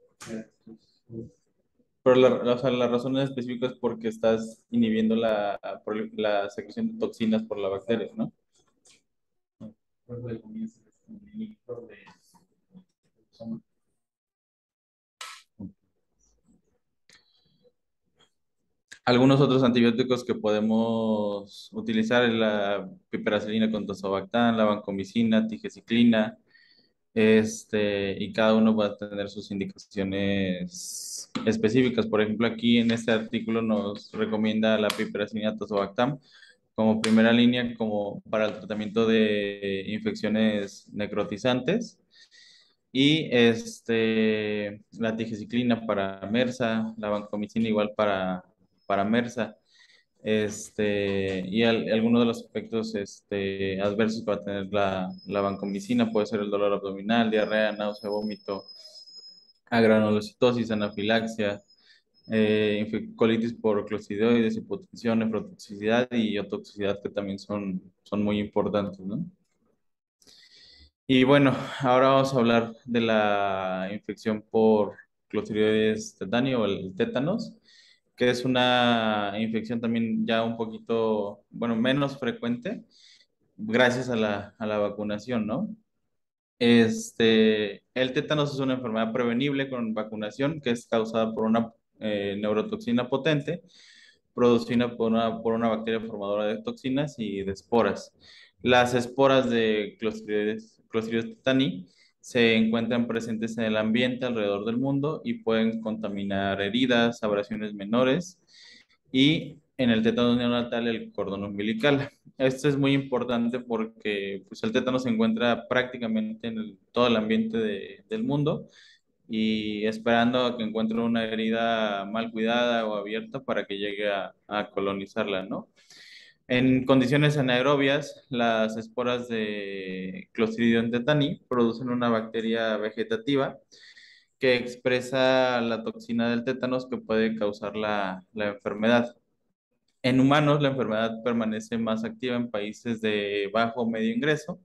Pero o sea, la razón en específico es porque estás inhibiendo la secreción de toxinas por la bacteria, ¿no? Por eso le comienza un inhibidor de soma. Algunos otros antibióticos que podemos utilizar es la piperacilina con tazobactam, la vancomicina, tigecyclina, y cada uno va a tener sus indicaciones específicas. Por ejemplo, aquí en este artículo nos recomienda la piperacilina tazobactam como primera línea como para el tratamiento de infecciones necrotizantes y la tigecyclina para MRSA, la vancomicina igual para MRSA. Y algunos de los efectos adversos que va a tener la vancomicina puede ser el dolor abdominal, diarrea, náusea, vómito, agranulocitosis, anafilaxia, colitis por clostridioides, hipotensión, nefrotoxicidad y otoxicidad que también son muy importantes, ¿no? Y bueno, ahora vamos a hablar de la infección por clostridioides tetani o el tétanos, que es una infección también ya un poquito, bueno, menos frecuente gracias a la vacunación, ¿no? El tétanos es una enfermedad prevenible con vacunación que es causada por una neurotoxina potente producida por una bacteria formadora de toxinas y de esporas. Las esporas de Clostridium tetani se encuentran presentes en el ambiente alrededor del mundo y pueden contaminar heridas, abrasiones menores y en el tétano neonatal el cordón umbilical. Esto es muy importante porque pues, el tétano se encuentra prácticamente en todo el ambiente del mundo y esperando a que encuentre una herida mal cuidada o abierta para que llegue a colonizarla, ¿no? En condiciones anaerobias, las esporas de Clostridium tetani producen una bacteria vegetativa que expresa la toxina del tétanos que puede causar la enfermedad. En humanos, la enfermedad permanece más activa en países de bajo o medio ingreso,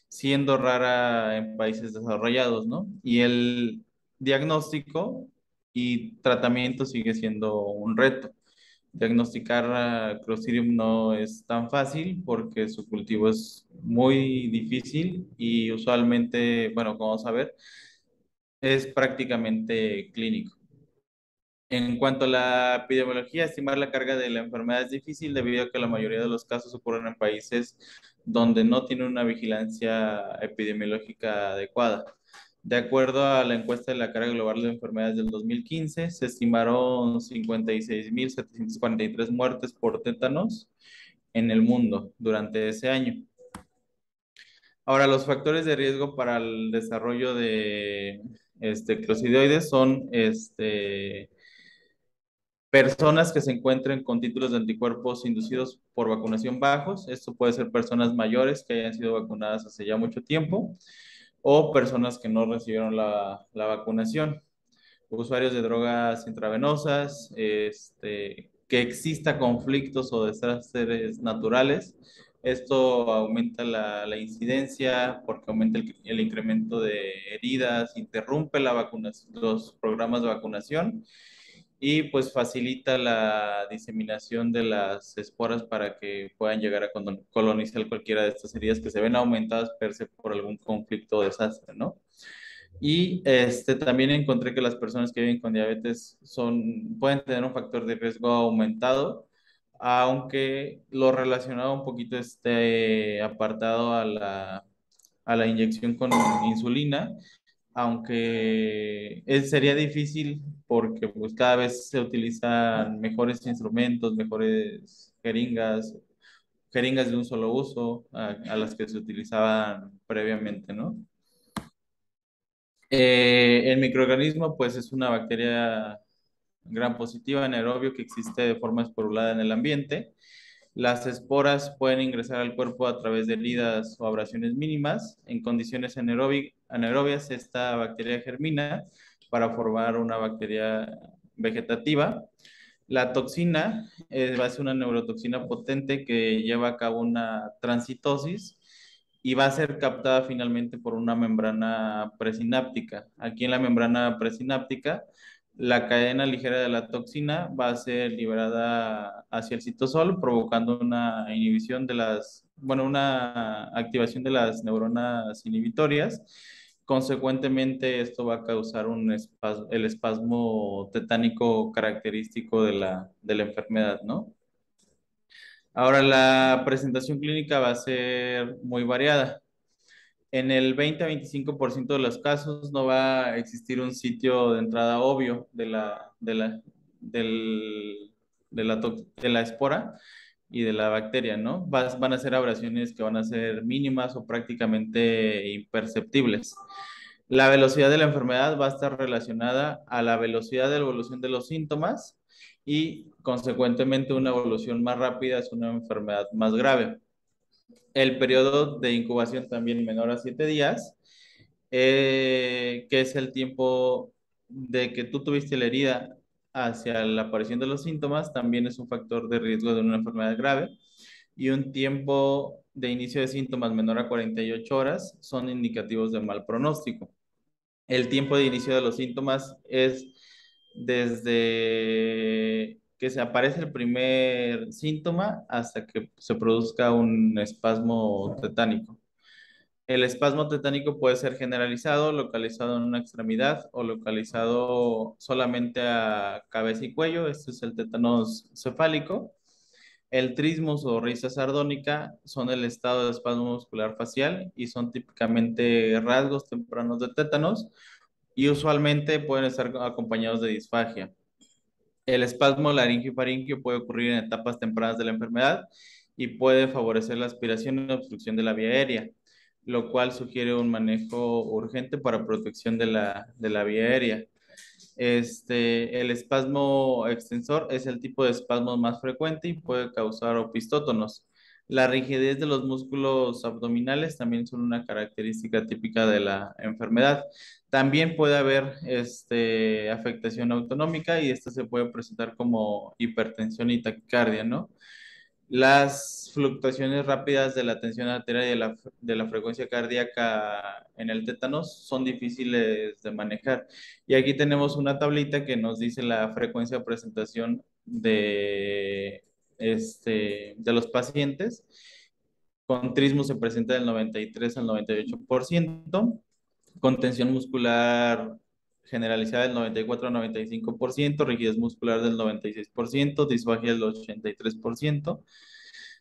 siendo rara en países desarrollados, ¿no? Y el diagnóstico y tratamiento sigue siendo un reto. Diagnosticar a Clostridium no es tan fácil porque su cultivo es muy difícil y usualmente, bueno, como vamos a ver, es prácticamente clínico. En cuanto a la epidemiología, estimar la carga de la enfermedad es difícil debido a que la mayoría de los casos ocurren en países donde no tienen una vigilancia epidemiológica adecuada. De acuerdo a la encuesta de la carga global de enfermedades del 2015, se estimaron 56.743 muertes por tétanos en el mundo durante ese año. Ahora, los factores de riesgo para el desarrollo de clostridioides son personas que se encuentren con títulos de anticuerpos inducidos por vacunación bajos. Esto puede ser personas mayores que hayan sido vacunadas hace ya mucho tiempo o personas que no recibieron la vacunación. Usuarios de drogas intravenosas, que exista conflictos o desastres naturales. Esto aumenta la incidencia porque aumenta el incremento de heridas, interrumpe la vacunación, los programas de vacunación y pues facilita la diseminación de las esporas para que puedan llegar a colonizar cualquiera de estas heridas que se ven aumentadas per se por algún conflicto o desastre, ¿no? Y también encontré que las personas que viven con diabetes pueden tener un factor de riesgo aumentado, aunque lo relacionado un poquito apartado a la inyección con insulina, aunque sería difícil porque pues cada vez se utilizan mejores instrumentos, mejores jeringas de un solo uso a las que se utilizaban previamente, ¿no? El microorganismo, pues, es una bacteria gran positiva anaerobio que existe de forma esporulada en el ambiente. Las esporas pueden ingresar al cuerpo a través de heridas o abrasiones mínimas. En condiciones anaerobias, esta bacteria germina para formar una bacteria vegetativa. La toxina va a ser una neurotoxina potente que lleva a cabo una transitosis y va a ser captada finalmente por una membrana presináptica. Aquí en la membrana presináptica, la cadena ligera de la toxina va a ser liberada hacia el citosol, provocando una inhibición una activación de las neuronas inhibitorias. Consecuentemente, esto va a causar el espasmo tetánico característico de la enfermedad, ¿no? Ahora, la presentación clínica va a ser muy variada. En el 20 a 25% de los casos no va a existir un sitio de entrada obvio del- de la espora y de la bacteria, ¿no? Van a ser abrasiones que van a ser mínimas o prácticamente imperceptibles. La velocidad de la enfermedad va a estar relacionada a la velocidad de la evolución de los síntomas y, consecuentemente, una evolución más rápida es una enfermedad más grave. El periodo de incubación también menor a 7 días, que es el tiempo de que tú tuviste la herida hacia la aparición de los síntomas, también es un factor de riesgo de una enfermedad grave. Y un tiempo de inicio de síntomas menor a 48 horas son indicativos de mal pronóstico. El tiempo de inicio de los síntomas es desde que se aparece el primer síntoma hasta que se produzca un espasmo tetánico. El espasmo tetánico puede ser generalizado, localizado en una extremidad o localizado solamente a cabeza y cuello. Este es el tétanos cefálico. El trismus o risa sardónica son el estado de espasmo muscular facial y son típicamente rasgos tempranos de tétanos y usualmente pueden estar acompañados de disfagia. El espasmo laringio y faringio puede ocurrir en etapas tempranas de la enfermedad y puede favorecer la aspiración y obstrucción de la vía aérea, lo cual sugiere un manejo urgente para protección de la vía aérea. El espasmo extensor es el tipo de espasmo más frecuente y puede causar opistótonos. La rigidez de los músculos abdominales también son una característica típica de la enfermedad. También puede haber afectación autonómica y esta se puede presentar como hipertensión y taquicardia, ¿no? Las fluctuaciones rápidas de la tensión arterial y de la frecuencia cardíaca en el tétanos son difíciles de manejar. Y aquí tenemos una tablita que nos dice la frecuencia de presentación de los pacientes. Con trismo se presenta del 93 al 98%, con tensión muscular generalizada del 94 al 95%, rigidez muscular del 96%, disfagia del 83%,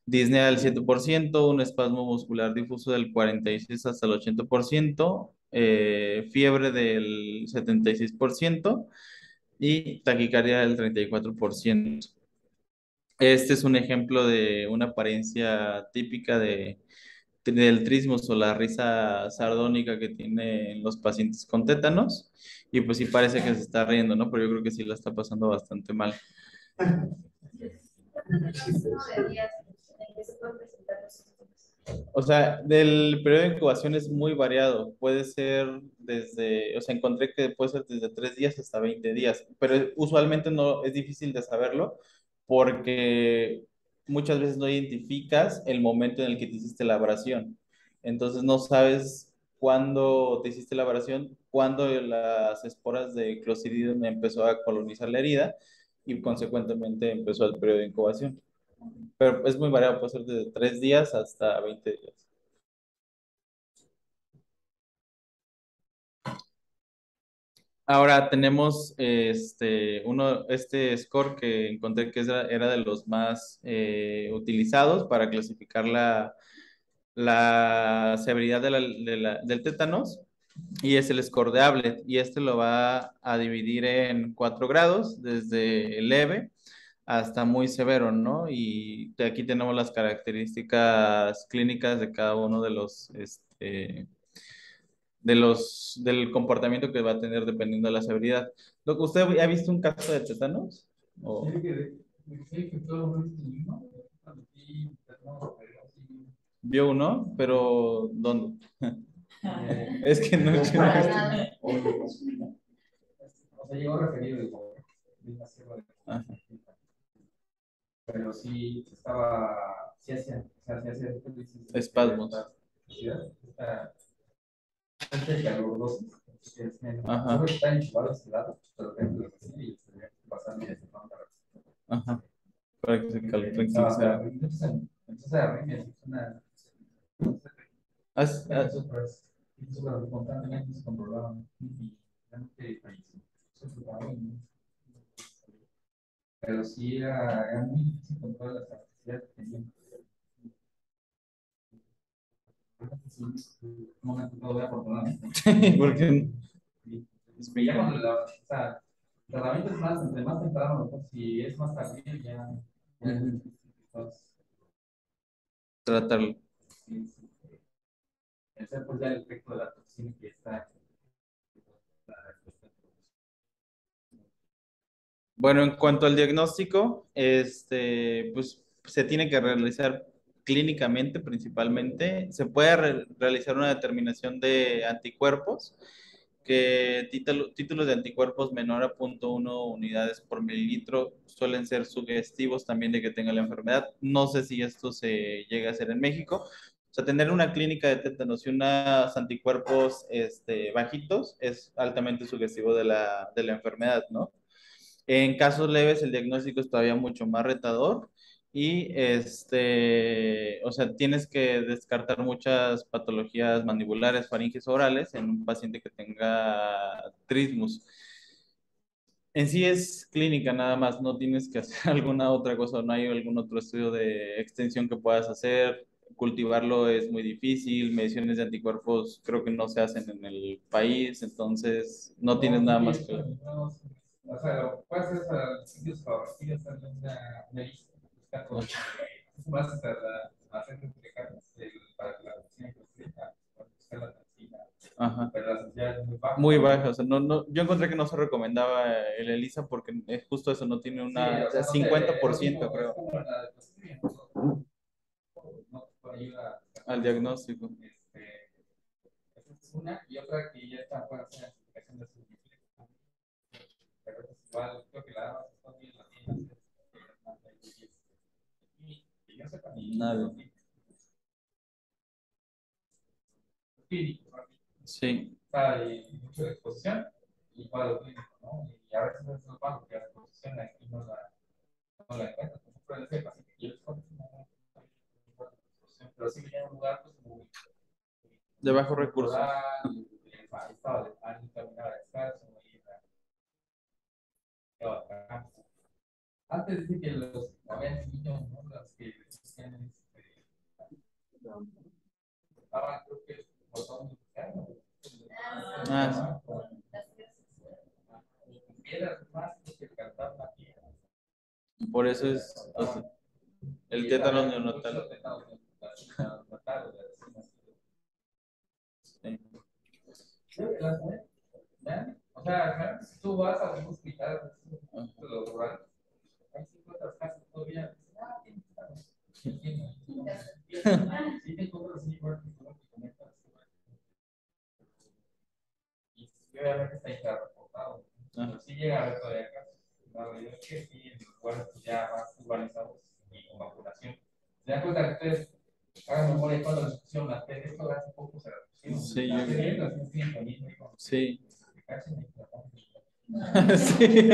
disnea del 7%, un espasmo muscular difuso del 46 hasta el 80%, fiebre del 76% y taquicardia del 34%. Este es un ejemplo de una apariencia típica del trismus o la risa sardónica que tienen los pacientes con tétanos. Y pues sí parece que se está riendo, ¿no? Pero yo creo que sí la está pasando bastante mal. ¿Cuántos de días en que se pueden presentar los síntomas? O sea, del periodo de incubación es muy variado. Puede ser o sea, encontré que puede ser desde 3 días hasta 20 días, pero usualmente no es difícil de saberlo porque muchas veces no identificas el momento en el que te hiciste la abrasión. Entonces no sabes cuándo te hiciste la abrasión, cuándo las esporas de Clostridium empezó a colonizar la herida y consecuentemente empezó el periodo de incubación. Pero es muy variado, puede ser desde 3 días hasta 20 días. Ahora tenemos este score que encontré que era de los más utilizados para clasificar la severidad del tétanos, y es el score de Ablet, y este lo va a dividir en 4 grados, desde leve hasta muy severo, ¿no? Y de aquí tenemos las características clínicas de cada uno del comportamiento que va a tener dependiendo de la severidad. ¿Usted ha visto un caso de tétanos? ¿O Sí, que todo el mundo, ¿no? Sí, no, pero sí. vio uno? Pero ¿dónde? Es que no. O sea, llegó referido de una sierra de. Ajá. Pero sí estaba, sí hacía, o sea, sí hacía Espasmos. Antes de albornoces, Ajá. está enchufado a este lado, pero dentro de la y estaría pasando y se van para. Ajá. Para que se Entonces, tranquilice. entonces arritmia es una. Constantemente se controlaban y realmente falleció. Pero sí era muy difícil controlar las capacidades que tenían. Un momento todavía afortunadamente. Porque Ya cuando o sea, el tratamiento es más, entre más temprano, mejor. Si es más tardío, ya. Entonces, tratarlo. sí, sí. Ese pues ya el efecto de la toxina que está. Bueno, en cuanto al diagnóstico, pues se tiene que realizar clínicamente principalmente. Se puede realizar una determinación de anticuerpos, que títulos de anticuerpos menor a 0.1 unidades por mililitro suelen ser sugestivos también de que tenga la enfermedad. No sé si esto se llega a hacer en México. O sea, tener una clínica de tétanos y unos anticuerpos bajitos es altamente sugestivo de la enfermedad, ¿no? En casos leves, el diagnóstico es todavía mucho más retador y, o sea, tienes que descartar muchas patologías mandibulares, faringes orales en un paciente que tenga trismus. En sí es clínica nada más, no tienes que hacer alguna otra cosa, no hay algún otro estudio de extensión que puedas hacer. Cultivarlo es muy difícil, mediciones de anticuerpos creo que no se hacen en el país, entonces no tienes nada más que... O sea, lo que puedes hacer es a sitios favorecidos, darle una lista, buscar todo. Vas a hacer duplicadas para que la toxina que utiliza, buscar la toxina. Ajá. Pero la sensibilidad es muy baja. Muy baja, o sea, yo encontré que no se recomendaba el ELISA porque es justo eso, no tiene una, Sí, o sea, no 50% creo, es como la de toxina, no te ayuda al diagnóstico. Esa es una, y otra que ya está por hacer la explicación de su pero es igual, creo que la base está bien, la tiene y yo sepa ni Nada. Clínico, Sí. y mucho de exposición y cuadro clínico, ¿no? Y a veces es lo malo que la exposición aquí no la encuentra. Por ejemplo, en ese paciente que yo les conté, pero sí venía a un lugar pues muy De bajos recursos. estaba de pánico, caminaba descalzo, antes de que los habían niños, ¿no? Los que decían estaban, creo que botón mexicano. Ah, Piedras más que cantar la piedra. por eso es, o sea, el tétano neonatal. Sí. O sea, si tú vas a un hospital de los rurales, hay 50 casas todavía. Sí, te cobran así, igual que tú comentas. Y obviamente está infrarreportado. Pero sí llega a ver todavía casos. La realidad es que sí, en los lugares ya más urbanizados y con vacunación. Se dan cuenta que ustedes hagan memoria de toda la discusión, la T, esto hace poco se redució. Sí, La yo T, la siguen poniendo ahí como sí. que cachen y la ponen. Sí.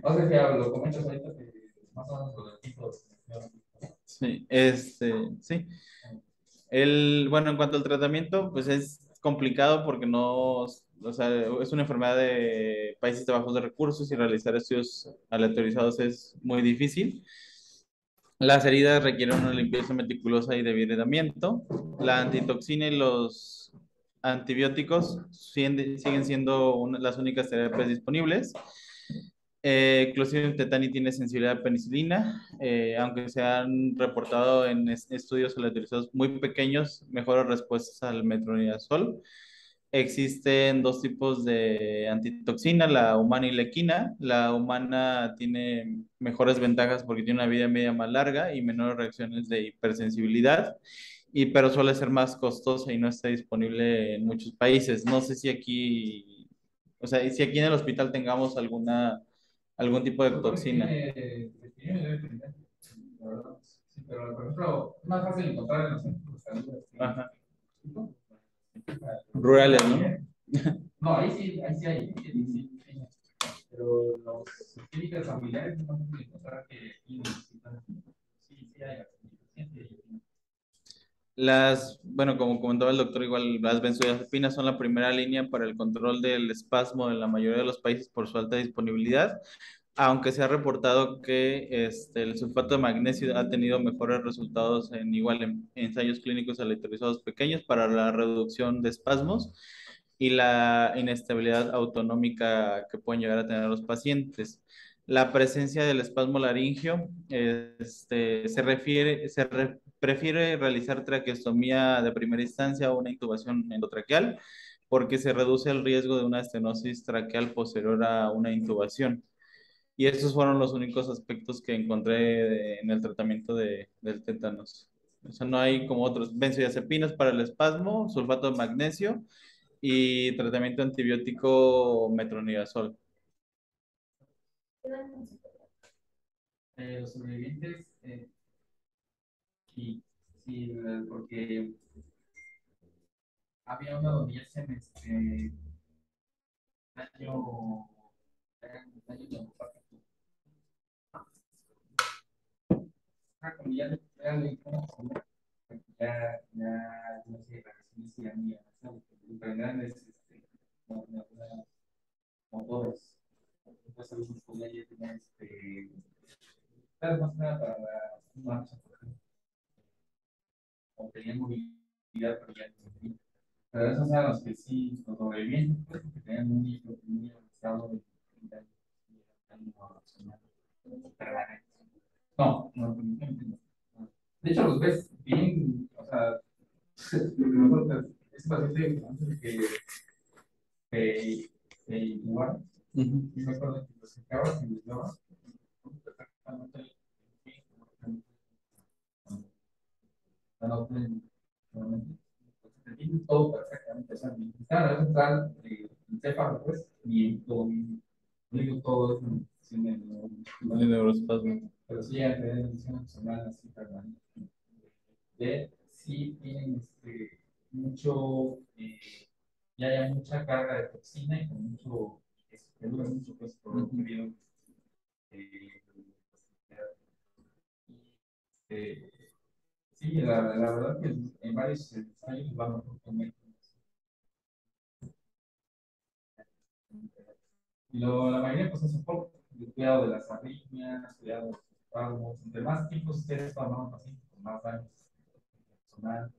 No sé si lo comentas ahorita que más o menos lo del tipo de Sí, sí. Bueno, en cuanto al tratamiento, pues es complicado porque no o sea, es una enfermedad de países de bajos de recursos y realizar estudios aleatorizados es muy difícil. Las heridas requieren una limpieza meticulosa y debridamiento. La antitoxina y los antibióticos siguen siendo las únicas terapias disponibles. Clostridium tetani tiene sensibilidad a penicilina, aunque se han reportado en estudios aleatorizados muy pequeños mejores respuestas al metronidazol. Existen dos tipos de antitoxina, la humana y la equina. La humana tiene mejores ventajas porque tiene una vida media más larga y menores reacciones de hipersensibilidad, pero suele ser más costosa y no está disponible en muchos países. No sé si aquí, o sea, si aquí en el hospital tengamos algún tipo de toxina. Sí, pero por ejemplo, es más fácil encontrar en los centros de salud. Ajá. Rurales, ¿no? No, ahí sí hay. Sí. Pero los clínicas familiares no pueden encontrar que aquí necesitan. Sí hay. Bueno, como comentaba el doctor, igual las benzodiazepinas son la primera línea para el control del espasmo en la mayoría de los países por su alta disponibilidad, aunque se ha reportado que el sulfato de magnesio ha tenido mejores resultados en ensayos clínicos aleatorizados pequeños para la reducción de espasmos y la inestabilidad autonómica que pueden llegar a tener los pacientes. La presencia del espasmo laringio prefiere realizar traqueostomía de primera instancia o una intubación endotraqueal porque se reduce el riesgo de una estenosis traqueal posterior a una intubación. Y estos fueron los únicos aspectos que encontré en el tratamiento del tétanos. O sea, no hay como otros benzodiazepinas para el espasmo, sulfato de magnesio y tratamiento antibiótico metronidazol. Los sobrevivientes, sí, porque había una donde ya se daño como ya no sé, la residencia mía, ¿sabes? En realidad es motores. Entonces, algunos colegios tenían tal más nada para la marcha, por ejemplo, o tenían movilidad, pero ya no tenían. Pero esos eran los que sí, los sobrevivientes, pues, que tenían muy avanzado de no, de hecho, los ves bien, o sea, ese paciente antes que igual, y me acuerdo que los sacabas y los dabas perfectamente todo perfectamente, o sea, estaba en plan de encéfalo, pues, y todo, digo todo sin el Neuroespasmo. pero sí a tener edición personal así permanente. Sí tienen mucho, ya hay mucha carga de toxina y con mucho, que dura mucho, pues, por un periodo. Sí, la verdad que en varios ensayos vamos a comer. Y la mayoría, pues, es soporte, el cuidado de las arritmias, cuidado de los espasmos, entre más tipos ustedes toman pacientes con más daños personal.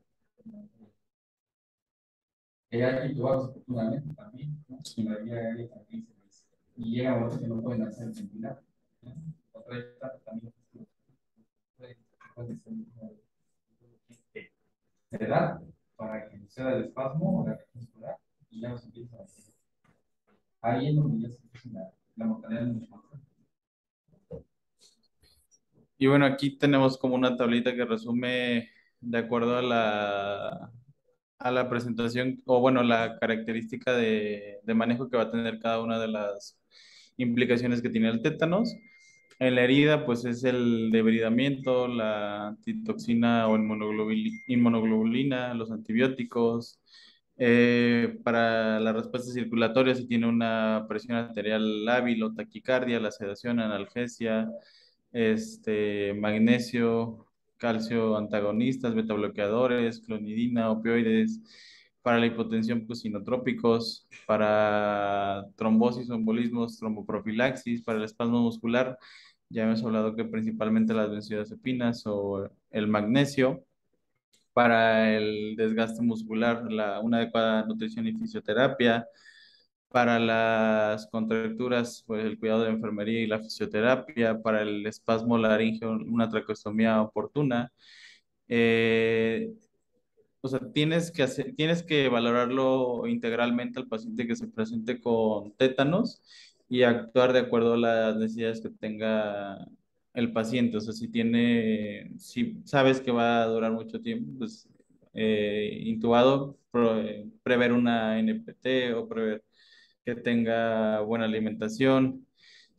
Que hay que intubarlos oportunamente también, ¿no? Sí. La vía aérea también se les... Y llega a momentos que no pueden hacer ventilar, ¿no? Otra etapa también se da para que suceda el espasmo o la reacción muscular y ya nos empieza a hacer. Ahí es donde ya se empieza la mortalidad mucho más. Y bueno, aquí tenemos como una tablita que resume de acuerdo a la presentación, o bueno, la característica de manejo que va a tener cada una de las implicaciones que tiene el tétanos. En la herida, pues es el debridamiento, la antitoxina o inmunoglobulina, los antibióticos. Para la respuesta circulatoria, si tiene una presión arterial lábil o taquicardia, la sedación, analgesia, magnesio, calcio antagonistas, betabloqueadores, clonidina, opioides, para la hipotensión, pues inotrópicos, para trombosis o embolismos, tromboprofilaxis, para el espasmo muscular, ya hemos hablado que principalmente las benzodiazepinas o el magnesio, para el desgaste muscular, una adecuada nutrición y fisioterapia, para las contracturas, pues el cuidado de enfermería y la fisioterapia, para el espasmo laríngeo, una traqueostomía oportuna. Eh, o sea, tienes que valorarlo integralmente al paciente que se presente con tétanos y actuar de acuerdo a las necesidades que tenga el paciente. O sea, si sabes que va a durar mucho tiempo, pues intubado, prever una NPT o prever que tenga buena alimentación.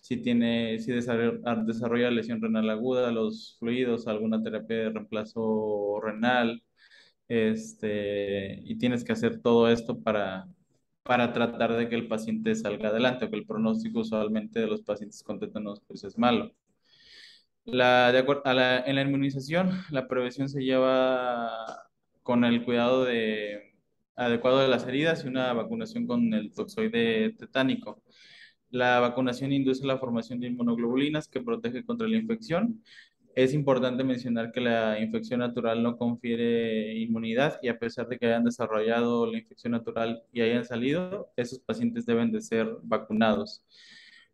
Si desarrolla lesión renal aguda, los fluidos, alguna terapia de reemplazo renal, y tienes que hacer todo esto para tratar de que el paciente salga adelante, o que el pronóstico usualmente de los pacientes con tétanos pues es malo. En la inmunización, la prevención se lleva con el cuidado adecuado de las heridas y una vacunación con el toxoide tetánico. La vacunación induce la formación de inmunoglobulinas que protege contra la infección. Es importante mencionar que la infección natural no confiere inmunidad y a pesar de que hayan desarrollado la infección natural y hayan salido, esos pacientes deben de ser vacunados.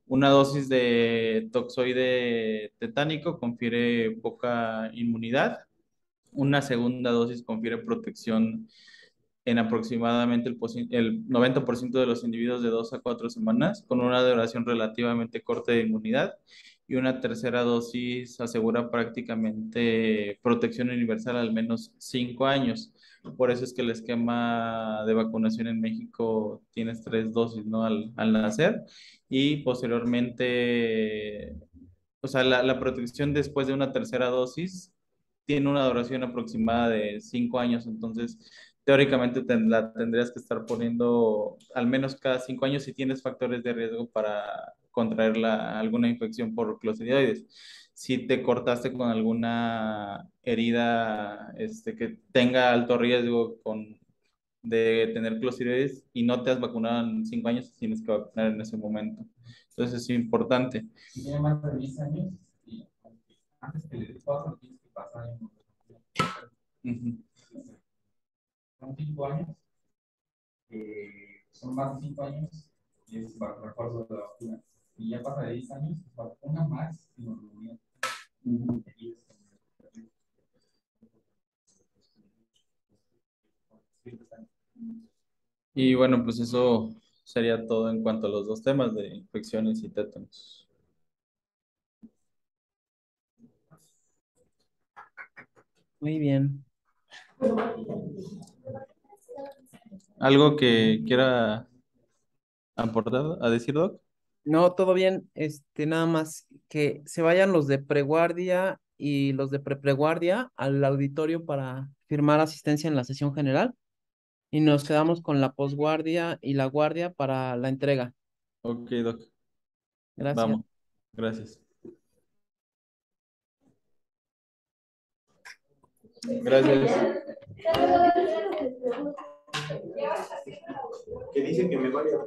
Una dosis de toxoide tetánico confiere poca inmunidad. Una segunda dosis confiere protección en aproximadamente el 90% de los individuos de 2 a 4 semanas, con una duración relativamente corta de inmunidad. Y una tercera dosis asegura prácticamente protección universal al menos 5 años. Por eso es que el esquema de vacunación en México tienes 3 dosis, ¿no? Al nacer y posteriormente, o sea, la protección después de una tercera dosis tiene una duración aproximada de 5 años, entonces teóricamente la tendrías que estar poniendo al menos cada 5 años si tienes factores de riesgo para contraer alguna infección por clostridioides. Si te cortaste con alguna herida que tenga alto riesgo de tener clostridioides y no te has vacunado en 5 años, tienes que vacunar en ese momento. Entonces es importante. Si tiene más de 10 años, y antes que le des paso, tienes que pasar en son 5 años, son más de 5 años, y es para refuerzo de la vacuna. Y ya pasa de 10 años, vacuna más inmunidad. Y bueno, pues eso sería todo en cuanto a los dos temas de infecciones y tétanos. Muy bien. ¿Algo que quiera aportar a decir, Doc? No, todo bien. Nada más que se vayan los de preguardia y los de prepreguardia al auditorio para firmar asistencia en la sesión general y nos quedamos con la posguardia y la guardia para la entrega. Ok, Doc. Gracias. Vamos. Gracias. Gracias. Que dice que me vaya.